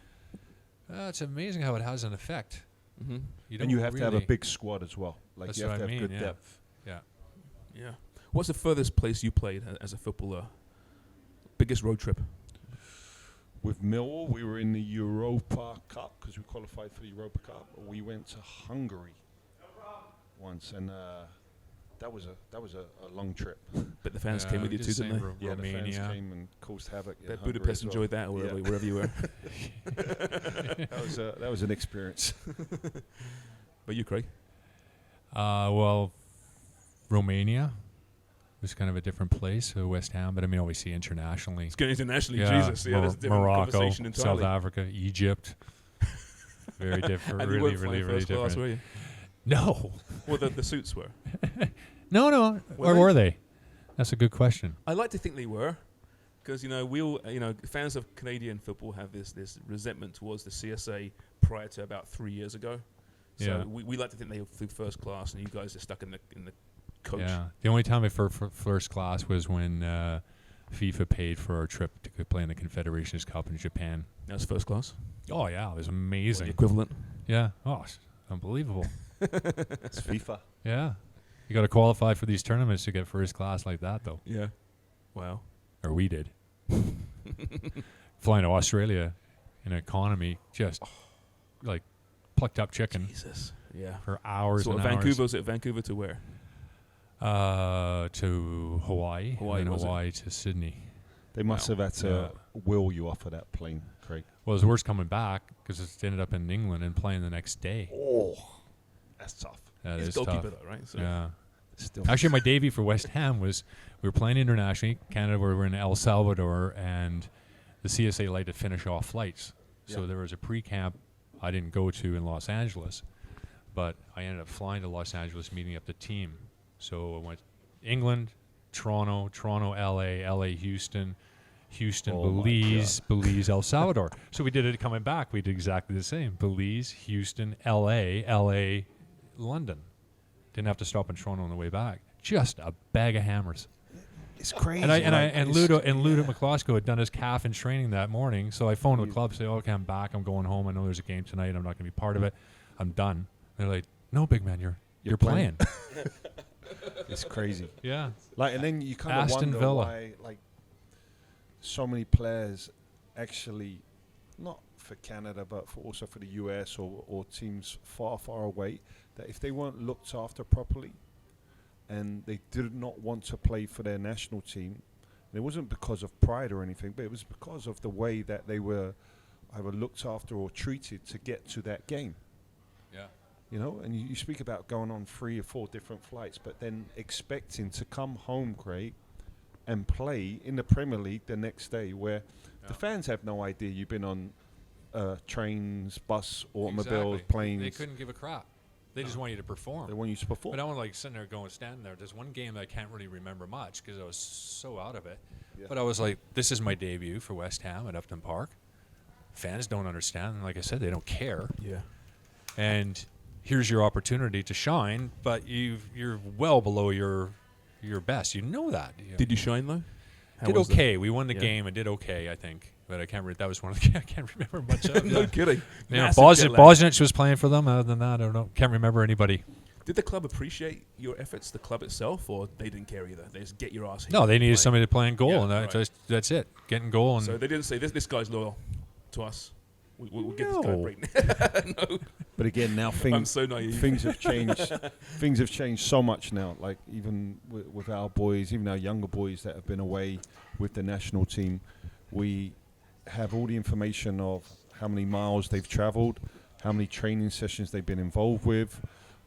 It's amazing how it has an effect. Mm-hmm. You have to have a big squad as well. Like That's you have to have good yeah. depth. Yeah. Yeah. What's the furthest place you played as a footballer? Biggest road trip? With Millwall, we were in the Europa Cup because we qualified for the Europa Cup. We went to Hungary once, and that was a long trip. But the fans came with you too, didn't they? The fans came and caused havoc. Bet Budapest enjoyed that, or wherever you were. That was an experience. But you, Craig? Well, Romania was kind of a different place, West Ham, but I mean, obviously internationally. It's going internationally, Jesus. Yeah, that's a different Morocco, conversation entirely. South Africa, Egypt. Very different. And really, you weren't really, really first class, different. were you? No. Well, the suits were. No. Where were they? That's a good question. I like to think they were, because we all, fans of Canadian football have this resentment towards the CSA prior to about 3 years ago. So we like to think they flew first class, and you guys are stuck in the coach. Yeah. The only time I for first class was when FIFA paid for our trip to play in the Confederations Cup in Japan. That was first class? Oh, yeah. It was amazing. The equivalent? Yeah. Oh, it's unbelievable. It's FIFA. Yeah. You got to qualify for these tournaments to get first class like that, though. Yeah. Wow. Or we did. Flying to Australia in economy, just like plucked up chicken. Jesus. Yeah. For hours so and Vancouver, hours. was it Vancouver to where? To Hawaii, and was it? Hawaii to Sydney. They must have had to wheel you off of that plane, Craig. Well, it was worse coming back because it ended up in England and playing the next day. Oh, that's tough. That He's is goalkeeper tough. though, right? So Yeah. Still. Actually, my debut for West Ham was we were playing internationally. Canada, we were in El Salvador, and the CSA liked to finish off flights. So Yeah. there was a pre-camp I didn't go to in Los Angeles, but I ended up flying to Los Angeles, meeting up the team. So I went England, Toronto, LA, Houston, Oh my Belize, El Salvador. So we did it coming back. We did exactly the same. Belize, Houston, LA, London. Didn't have to stop in Toronto on the way back. Just a bag of hammers. It's crazy. And Ludo McCloskey had done his calf in training that morning. So I phoned the club, say, "Okay, I'm back. I'm going home. I know there's a game tonight. I'm not going to be part of it. I'm done." They're like, "No, big man, you're playing." It's crazy. Yeah. Like, and then you kind of Aston wonder Villa. why, like, so many players actually, not for Canada, but also for the US or teams far, far away, that if they weren't looked after properly and they did not want to play for their national team, and it wasn't because of pride or anything, but it was because of the way that they were either looked after or treated to get to that game. Yeah. You know, and you speak about going on 3 or 4 different flights, but then expecting to come home, Craig, and play in the Premier League the next day, where the fans have no idea you've been on trains, bus, automobiles, planes. They couldn't give a crap. They just want you to perform. They want you to perform. But I was like sitting there standing there. There's one game that I can't really remember much because I was so out of it. Yeah. But I was like, this is my debut for West Ham at Upton Park. Fans don't understand. And like I said, they don't care. yeah. And here's your opportunity to shine, but you're well below your best. You know that. Did you shine though? How did was okay. We won the Yeah. game and did okay, I think. But I can't. That was one of the. I can't remember much of. No kidding. Yeah, Massive jet lag. Bosnich was playing for them. Other than that, I don't know. Can't remember anybody. Did the club appreciate your efforts, the club itself, or they didn't care either? They just get your ass here. No, they needed Like, somebody to play in goal, Yeah, and right. that's it. Getting goal, and So they didn't say this guy's loyal to us. We'll give this guy a No. break. No, But again, now I'm so naive. things have changed. Things have changed so much now. Like even with our boys, even our younger boys that have been away with the national team, we have all the information of how many miles they've travelled, how many training sessions they've been involved with,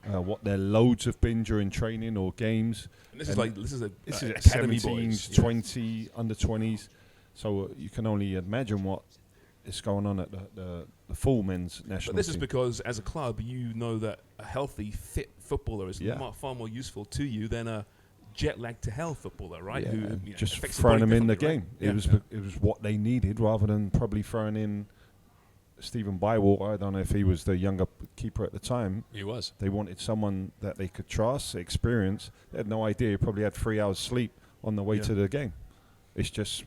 what their loads have been during training or games. And this And is a This is academy 17s, boys. 20, under 20s. So you can only imagine what is going on at the full men's national But this is team. because, as a club, you know that a healthy, fit footballer is Yeah. far more useful to you than a jet-lagged to hell footballer, right? Yeah, Who and you know, just affects the throwing body them in the differently, game. right? It was what they needed rather than probably throwing in Stephen Bywater. I don't know if he was the younger keeper at the time. he was. They wanted someone that they could trust, experience. They had no idea. He probably had 3 hours sleep on the way Yeah. to the game. It's just,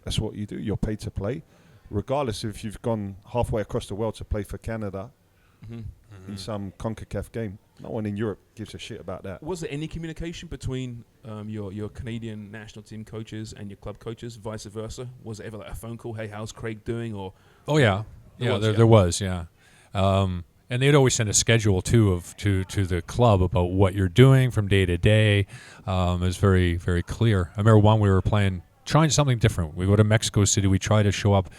that's what you do. You're paid to play. Regardless if you've gone halfway across the world to play for Canada Mhm. in some CONCACAF game. No one in Europe gives a shit about that. Was there any communication between your Canadian national team coaches and your club coaches, vice versa? Was there ever like a phone call? Hey, how's Craig doing? Or Oh yeah, there was, yeah. And they'd always send a schedule too to the club about what you're doing from day to day. It was very, very clear. I remember one we were trying something different. We go to Mexico City. We try to show up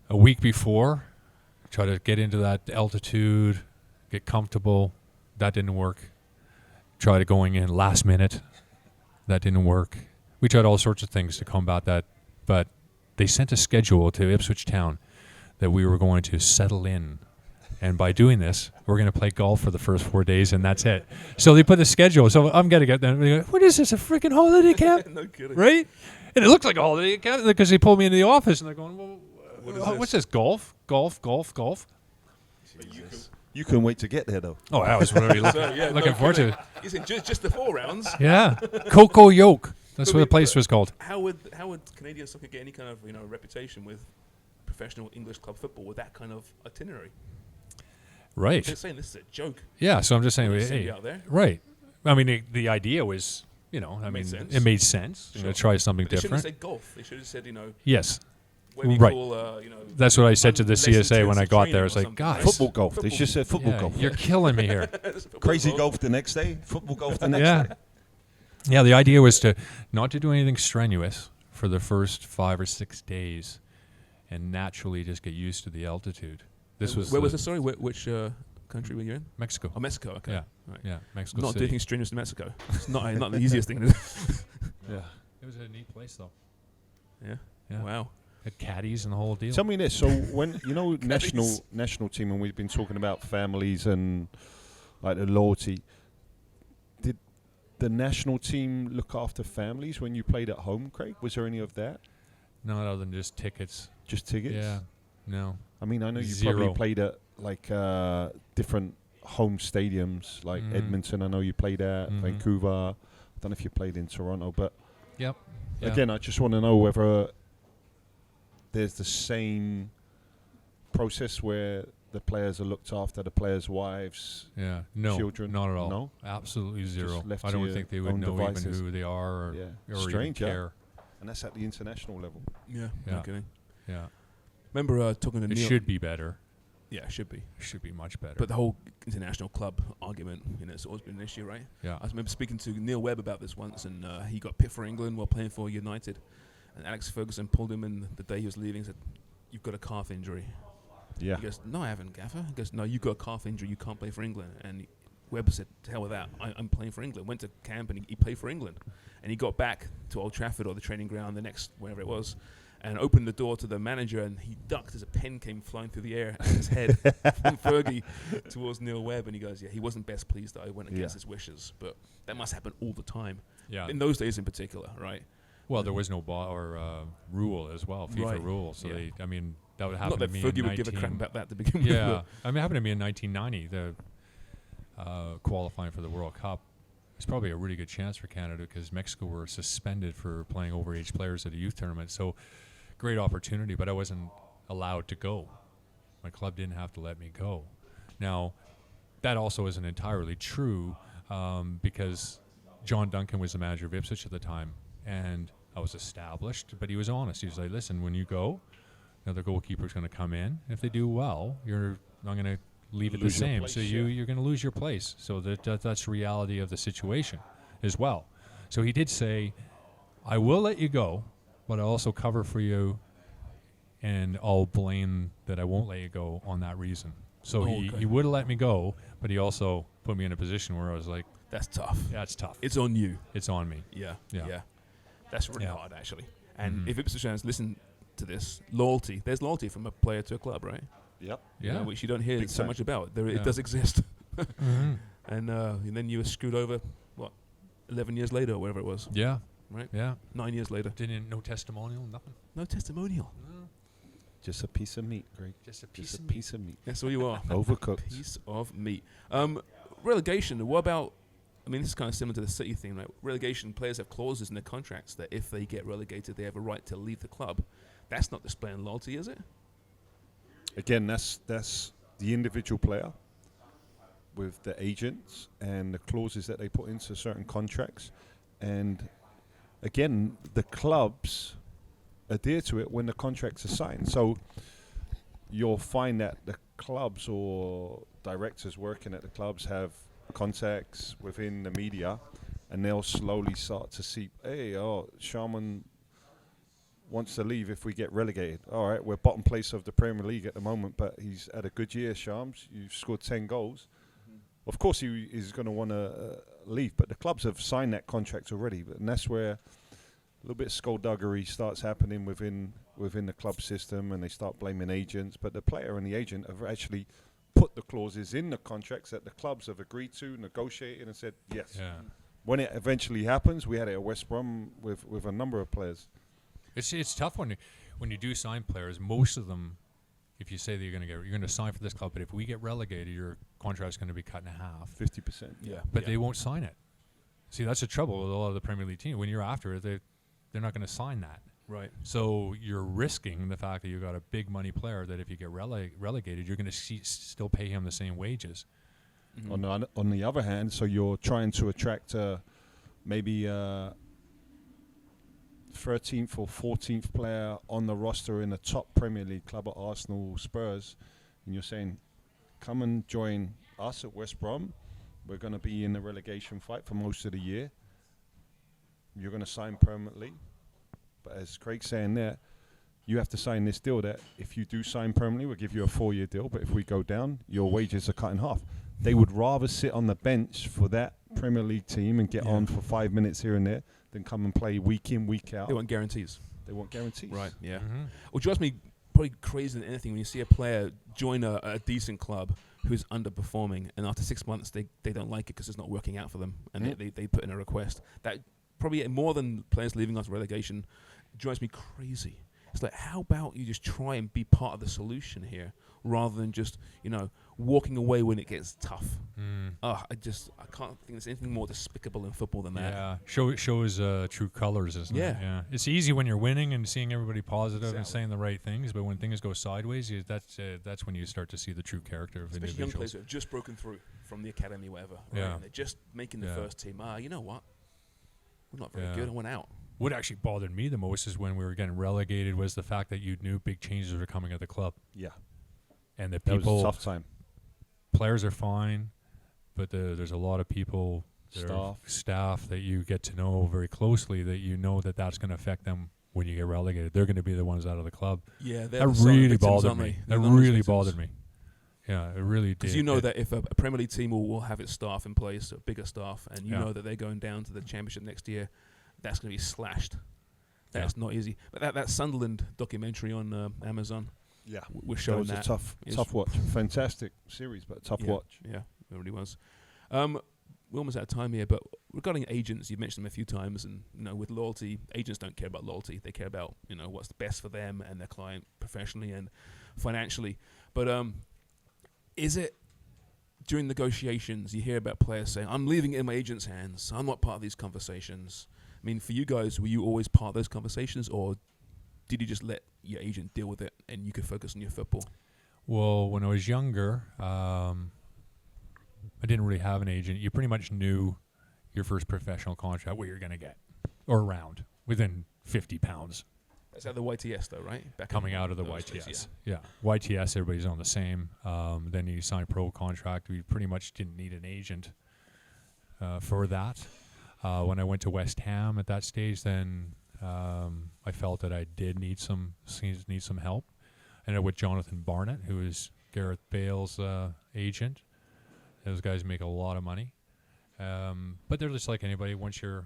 a week before, try to get into that altitude, get comfortable. That didn't work. Tried going in last minute. That didn't work. We tried all sorts of things to combat that, but they sent a schedule to Ipswich Town that we were going to settle in. And by doing this, we're going to play golf for the first 4 days, and that's it. So they put a schedule. So I'm going to get them. They go, what is this, a freaking holiday camp? no kidding. Right? And it looked like a holiday camp because they pulled me into the office, and they're going, well, What is what's this? Golf? You couldn't wait to get there, though. Oh, I was really So, yeah, looking no forward to kidding. it. He said just the 4 rounds. Yeah. Cocoa Yolk. That's But what the we- place was called. How would Canadian soccer get any kind of reputation with professional English club football with that kind of itinerary? Right. They're saying this is a joke. Yeah, so I'm just saying, Send hey, you out there. right. I mean, the idea was, I mean, made sense. it made sense. Sure. Try something But they shouldn't have different. said golf. They should have said Yes. Where we Right. call, That's what I said to the CSA when I got there. It's like, something, guys, right? Football golf. They just said football yeah, golf. you're killing me here. Crazy golf the next day. Football golf the next Yeah. day. Yeah, the idea was to not to do anything strenuous for the first 5 or 6 days, and naturally just get used to the altitude. This was Where was this? Sorry, which country were you in? Mexico. Oh, Mexico. Okay. Yeah, Right. yeah, Mexico Not City. doing strenuous in Mexico. It's not the easiest thing to do. Yeah. It was a neat place, though. Yeah. Yeah. Wow. Had caddies and the whole deal. Tell me this. So when national team, and we've been talking about families and like the loyalty, did the national team look after families when you played at home, Craig? Was there any of that? Not other than just tickets. Just tickets? Yeah. No. I mean, I know you Zero. probably played at like different home stadiums, like Edmonton. I know you played at Vancouver. I don't know if you played in Toronto, but Yep. Yeah. again, I just want to know whether there's the same process where the players are looked after, the players' wives. Yeah. No. children? Not at all. No? Absolutely zero. left I to don't your think they would own know even devices. who they are or, Yeah. or Strange, even yeah. care. And that's at the international level. Yeah. Yeah. No kidding. Yeah. Remember talking to It Neil? should be better. Yeah, it should be. It should be much better. But the whole international club argument, it's always been an issue, right? yeah. I remember speaking to Neil Webb about this once, and he got picked for England while playing for United. And Alex Ferguson pulled him in the day he was leaving and said, "You've got a calf injury." Yeah. He goes, "No, I haven't, Gaffer." He goes, "No, you've got a calf injury. You can't play for England." And Webb said, "To hell with that. I'm playing for England." Went to camp and he played for England. And he got back to Old Trafford or the training ground the next, wherever it was, and opened the door to the manager, and he ducked as a pen came flying through the air at his head from Fergie towards Neil Webb. And he goes, "Yeah, he wasn't best pleased that I went against his wishes." But that must happen all the time. Yeah. In those days in particular, right? Well, there was no rule as well, FIFA Right. rule. So Yeah. that would happen Not that to me Fergie in would give a crap 19 about that to begin with. Yeah, it happened to me in 1990. The qualifying for the World Cup. It's probably a really good chance for Canada because Mexico were suspended for playing overage players at a youth tournament. So great opportunity, but I wasn't allowed to go. My club didn't have to let me go. Now, that also isn't entirely true because John Duncan was the manager of Ipswich at the time, and I was established, but he was honest. He was like, "Listen, when you go, another goalkeeper's going to come in. If they do well, I'm going to leave it the Lose your same. place, So yeah. you're going to lose your place. So that's the reality of the situation as well. So he did say, I will let you go, but I'll also cover for you, and I'll blame that I won't let you go on that reason. So he would have let me go, but he also put me in a position where I was like, That's tough. yeah, it's tough. It's on you. It's on me. Yeah. Yeah. That's really Yeah. hard, actually. And Mhm. if Ipswich fans listen to this, loyalty. There's loyalty from a player to a club, right? Yep. Yeah. Which you don't hear Big so time. much about. It Yeah. does exist. Mhm. And then you were screwed over, 11 years later or whatever it was, Yeah. right? Yeah. 9 years later. No testimonial, nothing. No testimonial. Just a piece of meat, Greg. Just a Just a piece of meat. That's all you are. Overcooked. Piece of meat. Relegation. What about? I mean, this is kind of similar to the City thing, right? Relegation players have clauses in their contracts that if they get relegated, they have a right to leave the club. That's not displaying loyalty, is it? Again, that's the individual player with the agents and the clauses that they put into certain contracts. And again, the clubs adhere to it when the contracts are signed. So you'll find that the clubs or directors working at the clubs have contacts within the media, and they'll slowly start to see, Sharman wants to leave if we get relegated. All right, we're bottom place of the Premier League at the moment, but he's had a good year, Shams. You've scored 10 goals. Of course he is going to want to leave, but the clubs have signed that contract already. And that's where a little bit of skullduggery starts happening within the club system, and they start blaming agents. But the player and the agent have actually put the clauses in the contracts that the clubs have agreed to, negotiated, and said yes. Yeah. When it eventually happens, we had it at West Brom with a number of players. It's tough when you do sign players. Most of them, if you say that you're going to sign for this club, but if we get relegated, your contract's going to be cut in half. 50%. Yeah. But they won't sign it. See, that's the trouble with a lot of the Premier League teams. When you're after it, they're not going to sign that. Right. So you're risking the fact that you've got a big money player that if you get relegated, you're going to still pay him the same wages. Mm-hmm. On the other hand, so you're trying to attract maybe 13th or 14th player on the roster in a top Premier League club at Arsenal, Spurs, and you're saying, come and join us at West Brom. We're going to be in the relegation fight for most of the year. You're going to sign permanently. But as Craig's saying there, you have to sign this deal that if you do sign permanently, we'll give you a 4-year deal. But if we go down, your wages are cut in half. They would rather sit on the bench for that Premier League team and get on for 5 minutes here and there than come and play week in, week out. They want guarantees. They want guarantees. Right, yeah. Mm-hmm. Which drives me probably crazier than anything when you see a player join a decent club who's underperforming, and after 6 months they don't like it because it's not working out for them, and they put in a request. That probably more than players leaving after relegation drives me crazy. It's like, how about you just try and be part of the solution here rather than just, walking away when it gets tough. I can't think there's anything more despicable in football than that. Yeah, shows true colors, isn't it? Yeah. It's easy when you're winning and seeing everybody positive and saying the right things, but when things go sideways, that's when you start to see the true character of Especially individuals. young players who have just broken through from the academy, whatever. Right? Yeah. And they're just making the first team. You know what? We're not very good. I went out. What actually bothered me the most is when we were getting relegated was the fact that you knew big changes were coming at the club. Yeah. And the That people, was a tough time. players are fine, but there's a lot of people, staff that you get to know very closely that you know that's going to affect them when you get relegated. They're going to be the ones out of the club. Yeah, that really bothered me. That really bothered me. Yeah, it really did. Because you know that if a Premier League team will have its staff in place, a bigger staff, and you know that they're going down to the Championship next year, that's going to be slashed. That's not easy. But that Sunderland documentary on Amazon, was showing that. Was a tough watch. Fantastic series, but a tough watch. Yeah, it really was. We're almost out of time here, but regarding agents, you've mentioned them a few times, and with loyalty, agents don't care about loyalty. They care about what's the best for them and their client professionally and financially. But is it during negotiations you hear about players saying, "I'm leaving it in my agent's hands. I'm not part of these conversations." I mean, for you guys, were you always part of those conversations, or did you just let your agent deal with it and you could focus on your football? Well, when I was younger, I didn't really have an agent. You pretty much knew your first professional contract, what you're going to get, or around, within 50 pounds. That's out of the YTS, though, right? Coming out of the YTS. Days, yeah. YTS, everybody's on the same. Then you sign pro contract. We pretty much didn't need an agent for that. When I went to West Ham at that stage, then I felt that I did need some help. And with Jonathan Barnett, who is Gareth Bale's agent, those guys make a lot of money. But they're just like anybody. Once you're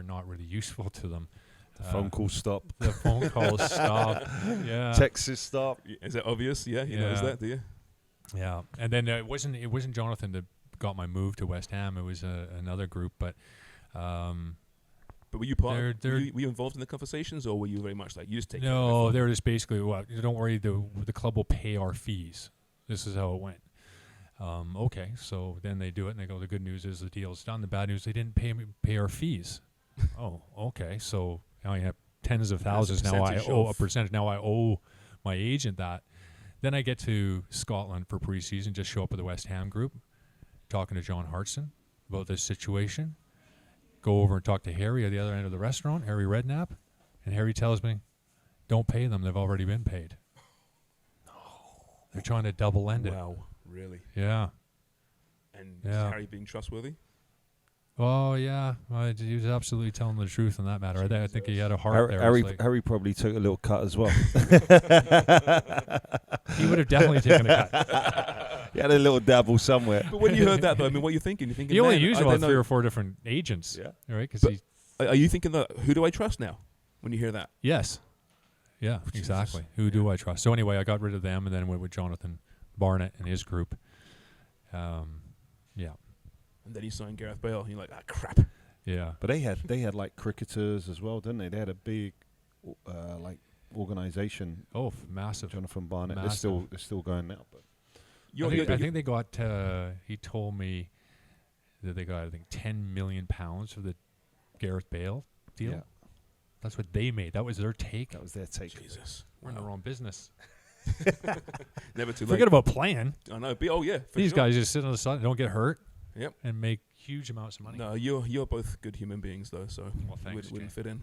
not really useful to them. The phone call stop. The phone calls stop. Yeah. Texts stop. Is that obvious? Yeah, you notice that, do you? Yeah. And then it wasn't Jonathan that got my move to West Ham. It was another group, but. But were you part? Were you involved in the conversations, or were you very much like you just take? No, they were just basically, don't worry, the club will pay our fees. This is how it went. Okay, so then they do it, and they go, the good news is the deal's done. The bad news, they didn't pay our fees. Oh, okay, so now I have tens of thousands. Now I owe a percentage. Now I owe my agent that. Then I get to Scotland for preseason, just show up with the West Ham group, talking to John Hartson about this situation. Go over and talk to Harry at the other end of the restaurant, Harry Redknapp, and Harry tells me, don't pay them, they've already been paid. No. They're trying to double-end it. Wow, really? Yeah. And is Harry being trustworthy? Oh, yeah. He was absolutely telling the truth on that matter. I think he had a heart there. Harry probably took a little cut as well. He would have definitely taken a cut. He had a little dabble somewhere. But when you heard that, though, I mean, what are you thinking? You're thinking, you only use about 3 or 4 different agents. Yeah. Right? Are you thinking that, who do I trust now when you hear that? Yes. Yeah, exactly. Who do I trust? So anyway, I got rid of them and then went with Jonathan Barnett and his group. Yeah. And then you signed Gareth Bale, and you're like, crap. Yeah. But they had like cricketers as well, didn't they? They had a big organization. Oh, massive. Jonathan Barnett. Massive. They're still going now, but I think they got. He told me that they got, I think, £10 million for the Gareth Bale deal. Yeah. That's what they made. That was their take. That was their take. Jesus, we're in the wrong business. Never too late. Forget about playing. I know. These guys just sit on the side and don't get hurt. Yep. And make huge amounts of money. No, you're both good human beings though, so thanks, wouldn't fit in.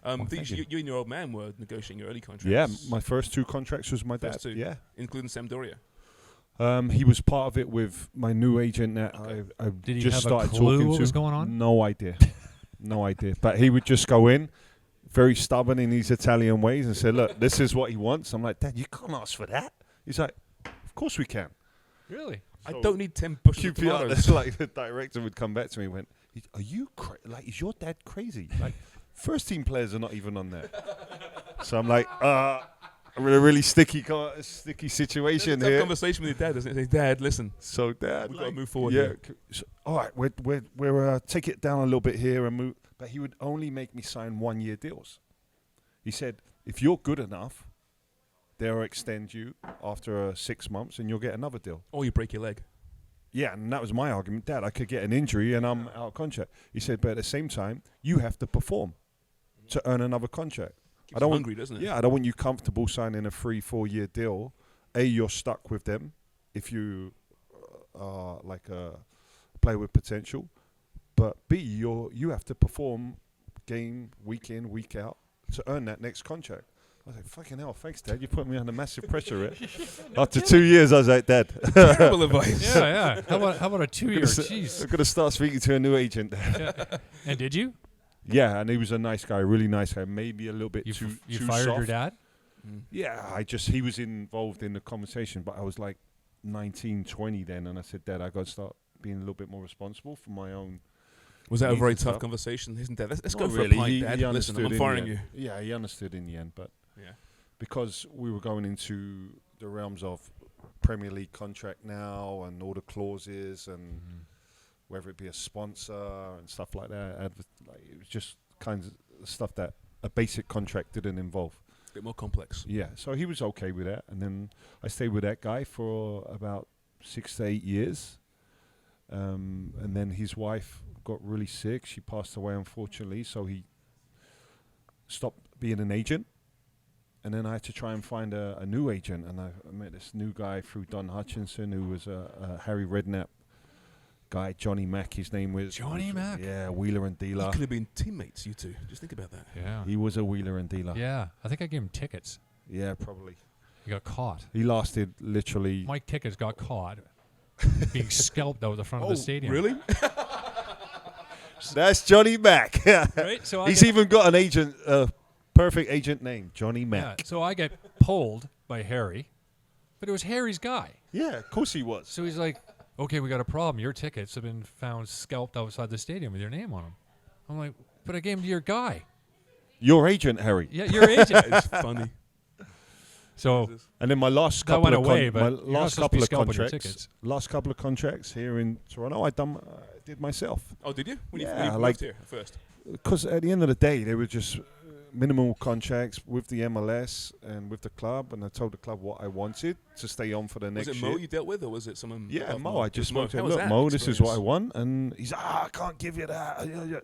thank you. You and your old man were negotiating your early contracts. Yeah, my first 2 contracts was my dad. First 2, Yeah. including Sampdoria. He was part of it with my new agent that I Did he just have a started clue talking what to. was going on? No idea. No idea. But he would just go in, very stubborn in his Italian ways, and say, look, this is what he wants. I'm like, Dad, you can't ask for that. He's like, of course we can. Really? I don't need 10 bushels of QPR, tomatoes. that's like the director would come back to me and went, are you is your dad crazy? Like, first team players are not even on there. So I'm like, I'm in a really sticky situation It's a here. conversation with your dad, doesn't it? Say, Dad, listen, So Dad, we've got to move forward. yeah. here. So, all right, we're take it down a little bit here and move. But he would only make me sign 1-year deals. He said, if you're good enough, they'll extend you after 6 months and you'll get another deal. Or you break your leg. Yeah, and that was my argument. Dad, I could get an injury and I'm out of contract. He said, but at the same time, you have to perform to earn another contract. Keeps you hungry, doesn't it? Yeah, I don't want you comfortable signing a 3-4 year deal. A, you're stuck with them if you are like a player with potential. But B, you have to perform game week in, week out to earn that next contract. I was like, fucking hell, thanks, Dad. You put me under massive pressure. After 2 years, I was like, Dad. Terrible advice. Yeah. How about a 2-year? Jeez. I'm going to start speaking to a new agent. Yeah. And did you? Yeah, and he was a nice guy, really nice guy. Maybe a little bit You too fired soft. your dad? Yeah, he was involved in the conversation, but I was like 19, 20 then, and I said, Dad, I got to start being a little bit more responsible for my own. Was that a needs very and tough stuff. conversation, isn't that? Let's Not go for really. a pint, He Dad. Listen, understood I'm in firing the you. end. Yeah, he understood in the end, but Yeah. because we were going into the realms of Premier League contract now and all the clauses and whether it be a sponsor and stuff like that, it was just kinds of stuff that a basic contract didn't involve. A bit more complex. Yeah, so he was okay with that, and then I stayed with that guy for about 6 to 8 years, and then his wife got really sick. She passed away, unfortunately, so he stopped being an agent, and then I had to try and find a new agent, and I met this new guy through Don Hutchinson, who was a Harry Redknapp guy, Johnny Mack, his name was. Johnny Mack? Yeah, wheeler and You dealer. could have been teammates, you two. Just think about that. Yeah. He was a wheeler and dealer. Yeah. I think I gave him tickets. Yeah, probably. He got caught. He lasted literally. Mike Tickets got caught being scalped out the front of the stadium. Really? That's Johnny Mack. Right? So He's even got an agent, perfect agent name, Johnny yeah, Mack. so I get pulled by Harry, but it was Harry's guy. Yeah, of course he was. So he's like, okay, we got a problem. Your tickets have been found scalped outside the stadium with your name on them. I'm like, but I gave them to your guy. Your agent, Harry. Yeah, your agent. It's funny. So And then my last That couple went of away, my but you're not last supposed to be couple of scalping your contracts, tickets. last couple of contracts here in Toronto, I did myself. Oh, did you? When Yeah, you like- moved here first. Because at the end of the day, they were just minimal contracts with the MLS and with the club, and I told the club what I wanted to stay on for the next Was it year. Mo you dealt with, or was it someone? Yeah, above Mo. I It just was Mo. spoke to How him. was Look, that Mo, this is what I experience? want. And he's, I can't give you that.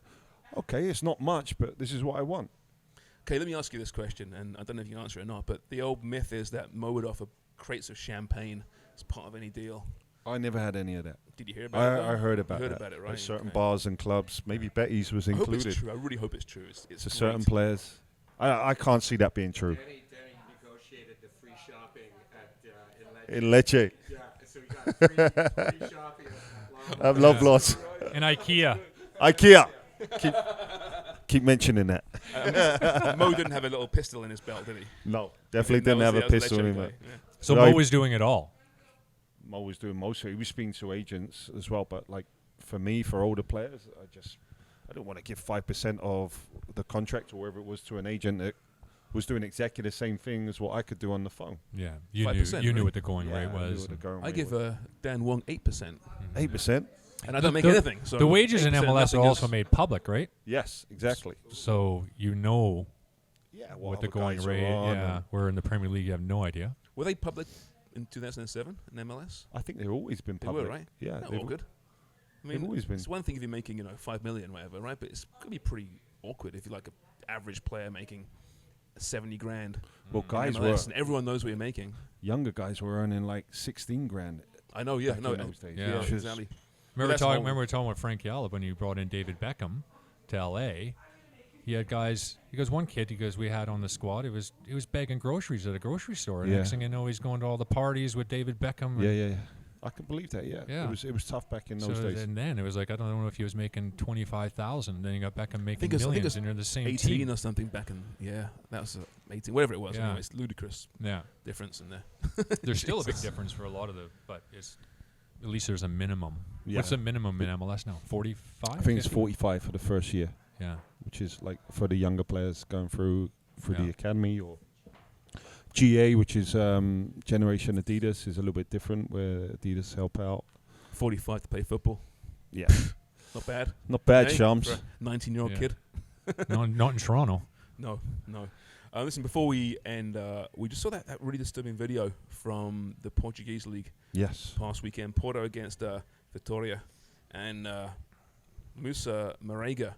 Okay, it's not much, but this is what I want. Okay, let me ask you this question, and I don't know if you can answer it or not, but the old myth is that Mo would offer crates of champagne as part of any deal. I never had any of that. Did you hear about it? though? I heard about You heard that. about it, At right? certain Okay. bars and clubs, maybe Betty's was I hope included. it's true. I really hope it's true. It's To certain great. players. I can't see that being true. Danny negotiated the free shopping in Lecce. In Lecce. Yeah, so we got free shopping. I have love lots. in IKEA. IKEA. Keep mentioning that. Mo didn't have a little pistol in his belt, did he? No, definitely That didn't was have the- a that was the pistol Lecce in guy, it. yeah. So Right. Mo was doing it all. Mo was doing most of it. He was speaking to agents as well, but like for me, for older players, I don't want to give 5% of the contract or whatever it was to an agent that was doing exactly the same thing as what I could do on the phone. Yeah, you 5%, knew right? what the going rate I knew was. what the going I rate give was. Dan Wong 8%, 8%. and I don't make The- anything. So the wages in 8%, MLS are nothing also else. made public, right? Yes, exactly. So you know Yeah, what the going rate. Yeah, where in the Premier League you have no idea. Were they public in 2007 in MLS? I think they've always been They public. were, right? Yeah, No, they've all good. I they've mean, always been. it's one thing if you're making 5 million, whatever, right? But it's gonna be pretty awkward if you're like an average player making 70 grand. Well, in guys MLS, were and everyone knows what you're making. younger guys were earning like 16 grand. I know, yeah, back no, in those days. Yeah. which is- exactly. Remember that's the whole- talking with Frank Yallop when you brought in David Beckham to LA. He had guys. He goes, one kid. He goes, we had on the squad. He was begging groceries at a grocery store. And Yeah. next thing you know, he's going to all the parties with David Beckham. Yeah. I can believe that. Yeah. Yeah. It was tough back in those days. And then it was like, I don't know if he was making 25,000. Then you got Beckham making I think millions, it's and you're the same 18 team. or something back in, that was 18, whatever it was. Yeah. Anyway, it's ludicrous Yeah. difference in there. There's still a big difference for a lot of the, but it's at least there's a minimum. Yeah. What's the minimum in MLS now? 45? I think it's 45 for the first year, Yeah. which is like for the younger players going through Yeah. the academy, or GA, which is Generation Adidas, is a little bit different, where Adidas help out. 45 to play football. Yeah. Not bad. Not bad, Hey, Shams. for a 19-year-old Yeah. kid. Not in Toronto. No. Listen, before we end, we just saw that really disturbing video from the Portuguese league Yes. past weekend. Porto against Vitória. And Musa Marega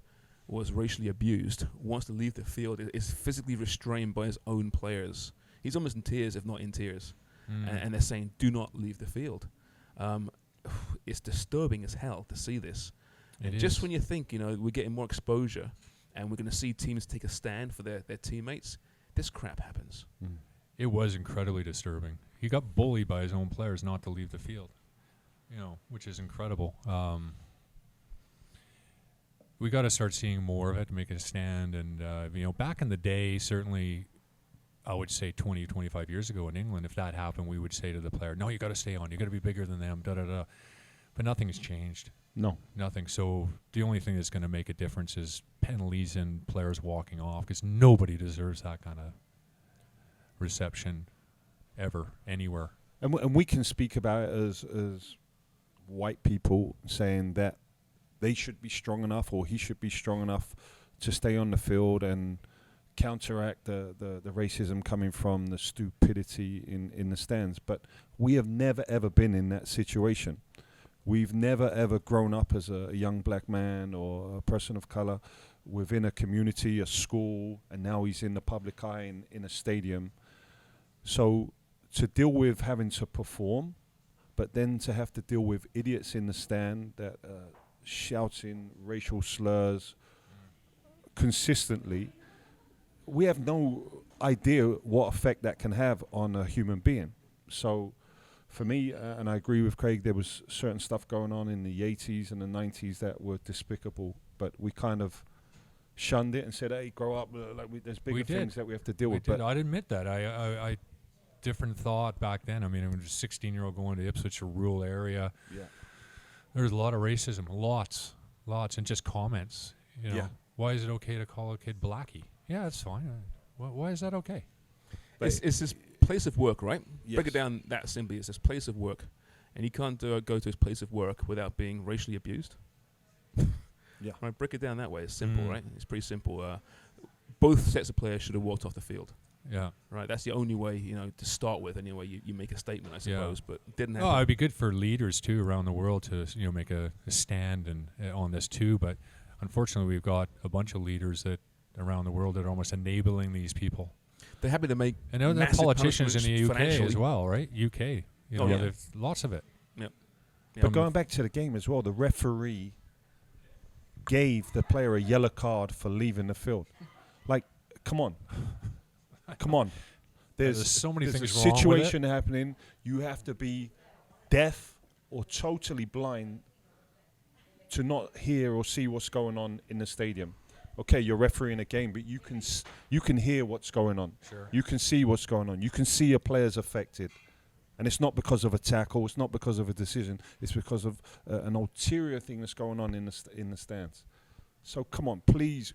was racially abused, wants to leave the field, is physically restrained by his own players. He's almost in tears, if not in tears. And they're saying, do not leave the field. It's disturbing as hell to see this. It Just is. when you think, we're getting more exposure and we're going to see teams take a stand for their teammates, this crap happens. It was incredibly disturbing. He got bullied by his own players not to leave the field, which is incredible. We got to start seeing more of it to make a stand. And, back in the day, certainly, I would say 20, 25 years ago in England, if that happened, we would say to the player, no, you got to stay on. You got to be bigger than them, da-da-da. But nothing's changed. No. Nothing. So the only thing that's going to make a difference is penalties and players walking off, because nobody deserves that kind of reception ever, anywhere. And we can speak about it as white people, saying that they should be strong enough, or he should be strong enough to stay on the field and counteract the racism coming from the stupidity in the stands. But we have never, ever been in that situation. We've never, ever grown up as a young black man or a person of color within a community, a school, and now he's in the public eye in a stadium. So to deal with having to perform, but then to have to deal with idiots in the stand that shouting racial slurs consistently, we have no idea what effect that can have on a human being. So for me, and I agree with Craig, there was certain stuff going on in the 80s and the 90s that were despicable, but we kind of shunned it and said, hey, grow up, there's bigger things that we have to deal with. But I'd admit that. I different thought back then. I mean, I was a 16-year-old going to Ipswich, a rural area. Yeah. There was a lot of racism, lots, and just comments. Yeah. Why is it okay to call a kid blackie? Yeah, that's fine. Why is that okay? It's this place of work, right? Yes. Break it down that simply. It's this place of work. And he can't go to his place of work without being racially abused. Yeah. Right, break it down that way. It's simple, right? It's pretty simple. Both sets of players should have walked off the field. Yeah. Right, that's the only way, to start with. Anyway, you make a statement, I suppose, but it didn't happen. Oh, it'd be good for leaders too around the world to make a stand and on this too. But unfortunately, we've got a bunch of leaders that around the world that are almost enabling these people. They're happy to make And there are massive politicians in the UK financially. as well, right? UK, Oh, yeah. there's lots of it. Yep. But going back to the game as well, the referee gave the player a yellow card for leaving the field. Like, come on. Come on. There's so many there's things a wrong with it. situation happening. You have to be deaf or totally blind to not hear or see what's going on in the stadium. Okay, you're refereeing a game, but you can hear what's going on. Sure. You can see what's going on. You can see a player's affected. And it's not because of a tackle. It's not because of a decision. It's because of an ulterior thing that's going on in the stands. So come on, please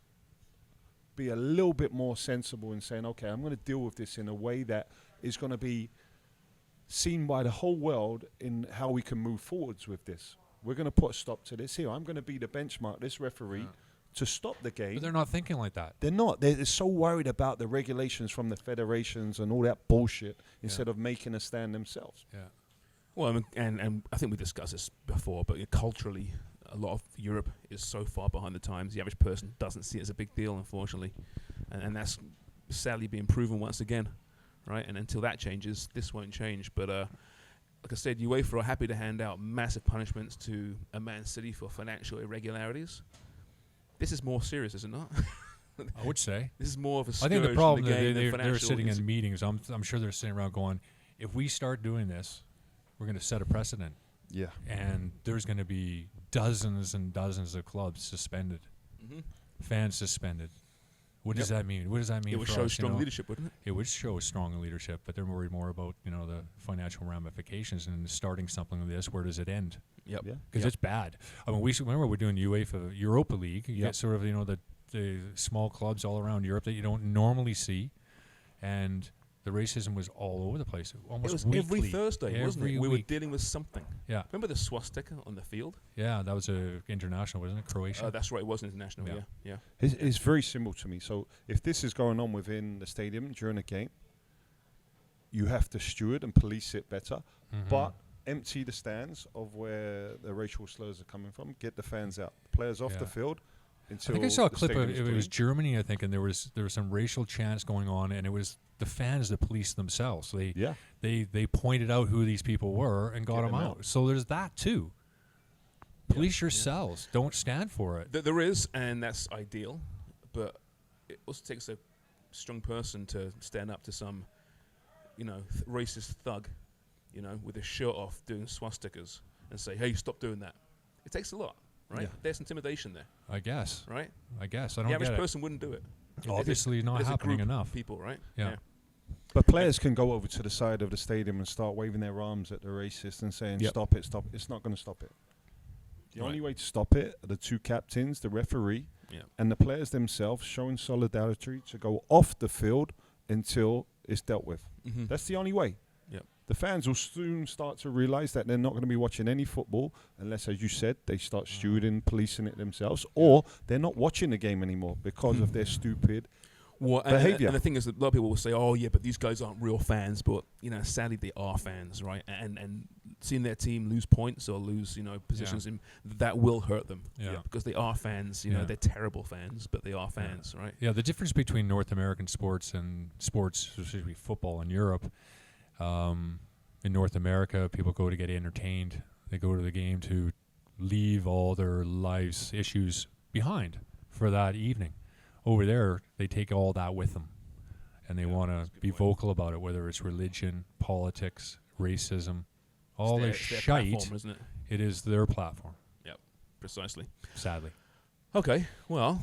be a little bit more sensible in saying, okay, I'm going to deal with this in a way that is going to be seen by the whole world in how we can move forwards with this. We're going to put a stop to this here. I'm going to be the benchmark, this referee, to stop the game. But they're not thinking like that. They're not. They're so worried about the regulations from the federations and all that bullshit instead of making a stand themselves. Yeah. Well, I mean, and I think we discussed this before, but culturally, a lot of Europe is so far behind the times. The average person doesn't see it as a big deal, unfortunately, and that's sadly being proven once again, right? And until that changes, this won't change. But like I said, UEFA are happy to hand out massive punishments to a Man City for financial irregularities. This is more serious, is it not? I would say. This is more of a I scourge think the in problem the game that than they're financial. sitting in meetings. I'm sure they're sitting around going, if we start doing this, we're going to set a precedent, Yeah. and there's going to be dozens and dozens of clubs suspended, fans suspended. What does that mean? What does that mean? It would for show us, strong leadership, wouldn't it? It would show strong leadership, but they're worried more about the financial ramifications and starting something like this. Where does it end? Yeah. Because it's bad. I mean, remember we're doing UEFA Europa League. You Yep. get sort of the small clubs all around Europe that you don't normally see, and the racism was all over the place. Almost It was weekly. every Thursday, wasn't it? We were week. dealing with something. Yeah, Remember the swastika on the field? yeah, that was international, wasn't it? Croatia. That's right, it was international, Yeah. yeah. It's very simple to me. So if this is going on within the stadium during a game, you have to steward and police it better, but empty the stands of where the racial slurs are coming from. Get the fans out, players off the field. I think I saw a clip of it was Germany, I think, and there was some racial chants going on, and it was the fans that policed themselves. They pointed out who these people were and got them out. So there's that too. Police yourselves. Don't stand for it. There is, and that's ideal, but it also takes a strong person to stand up to some, racist thug, with his shirt off doing swastikas and say, "Hey, stop doing that." It takes a lot, right? Yeah. There's intimidation there, I guess. right? I don't The average get it. person wouldn't do it. Obviously not There's a happening group of enough. people, right? Yeah. But players can go over to the side of the stadium and start waving their arms at the racist and saying, Yep. stop it, stop it. It's not going to stop it. The only way to stop it are the two captains, the referee, and the players themselves showing solidarity to go off the field until it's dealt with. That's the only way. Yep. The fans will soon start to realise that they're not going to be watching any football unless, as you said, they start stewarding, policing it themselves, or they're not watching the game anymore because of their stupid behaviour. And the thing is that a lot of people will say, "Oh, yeah, but these guys aren't real fans." But sadly, they are fans, right? And seeing their team lose points or lose, positions, that will hurt them. Yeah. Because they are fans. They're terrible fans, but they are fans, right? Yeah, the difference between North American sports and sports, specifically football in Europe. In North America, people go to get entertained. They go to the game to leave all their lives' issues behind for that evening. Over there, they take all that with them, and they want to be vocal about it, whether it's religion, politics, racism, all It's this their shite. platform, isn't it? It is their platform, Yep, precisely. sadly. Okay, well,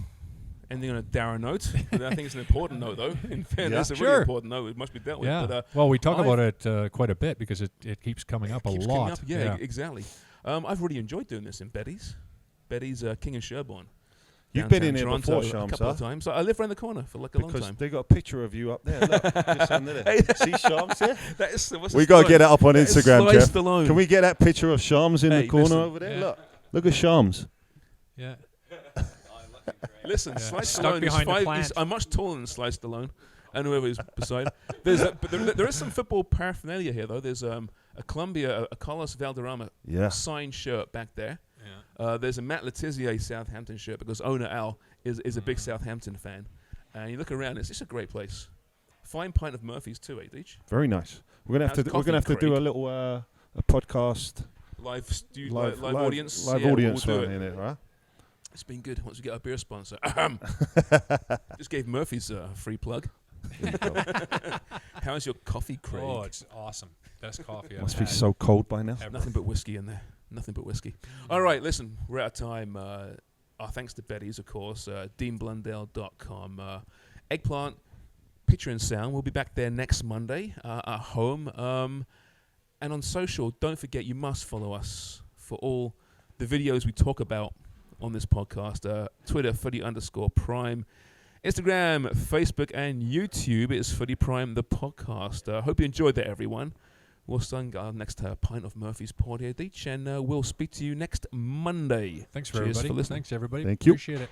ending on a dour note. I think it's an important note, though. In fairness, a really Sure. important note. It must be dealt with. Yeah. But, Well, we talk about it quite a bit because it keeps coming up a keeps lot. coming up. Yeah, exactly. I've really enjoyed doing this in Betty's. Betty's King and Sherborne. You've been in downtown here before, Toronto, a Shams, couple huh? of times. I live around the corner for like a long Because time. they got a picture of you up there. Look, just under there. Hey. See Shams here? That is, what's We his got to name? get it up on That is Instagram, Sly Jeff. Stallone. Can we get that picture of Shams in Hey, the corner listen. over there? Yeah. Look at Shams. Yeah. Listen, Sly Stuck Stallone is behind the 5. plant. I'm much taller than Sly Stallone, and whoever is beside. But there is some football paraphernalia here, though. There's a Columbia, a Carlos Valderrama signed shirt back there. Yeah. There's a Matt Letizia Southampton shirt because owner Al is a big Southampton fan. And you look around, it's just a great place. Fine pint of Murphy's too, Deech? Very nice. We're gonna have How's to. We're gonna have to coffee, do a Craig? little a podcast. Live audience. Live Yeah, audience we'll do one it. in it, right? It's been good once we get our beer sponsor. Just gave Murphy's a free plug. How's your coffee, Craig? Oh, it's awesome. Best coffee I've Must be had. so cold by now. Ever. Nothing but whiskey in there. Nothing but whiskey. All right, listen, we're out of time. Our thanks to Betty's, of course. DeanBlundell.com. Eggplant, Picture and Sound. We'll be back there next Monday at home. And on social, don't forget you must follow us for all the videos we talk about on this podcast. Twitter, footy_prime. Instagram, Facebook, and YouTube is Footy Prime, the podcast. Hope you enjoyed that, everyone. We'll start our next pint of Murphy's Port here, Deech, and we'll speak to you next Monday. Thanks, Cheers everybody. for listening. Thanks, everybody. Thank you. Appreciate it.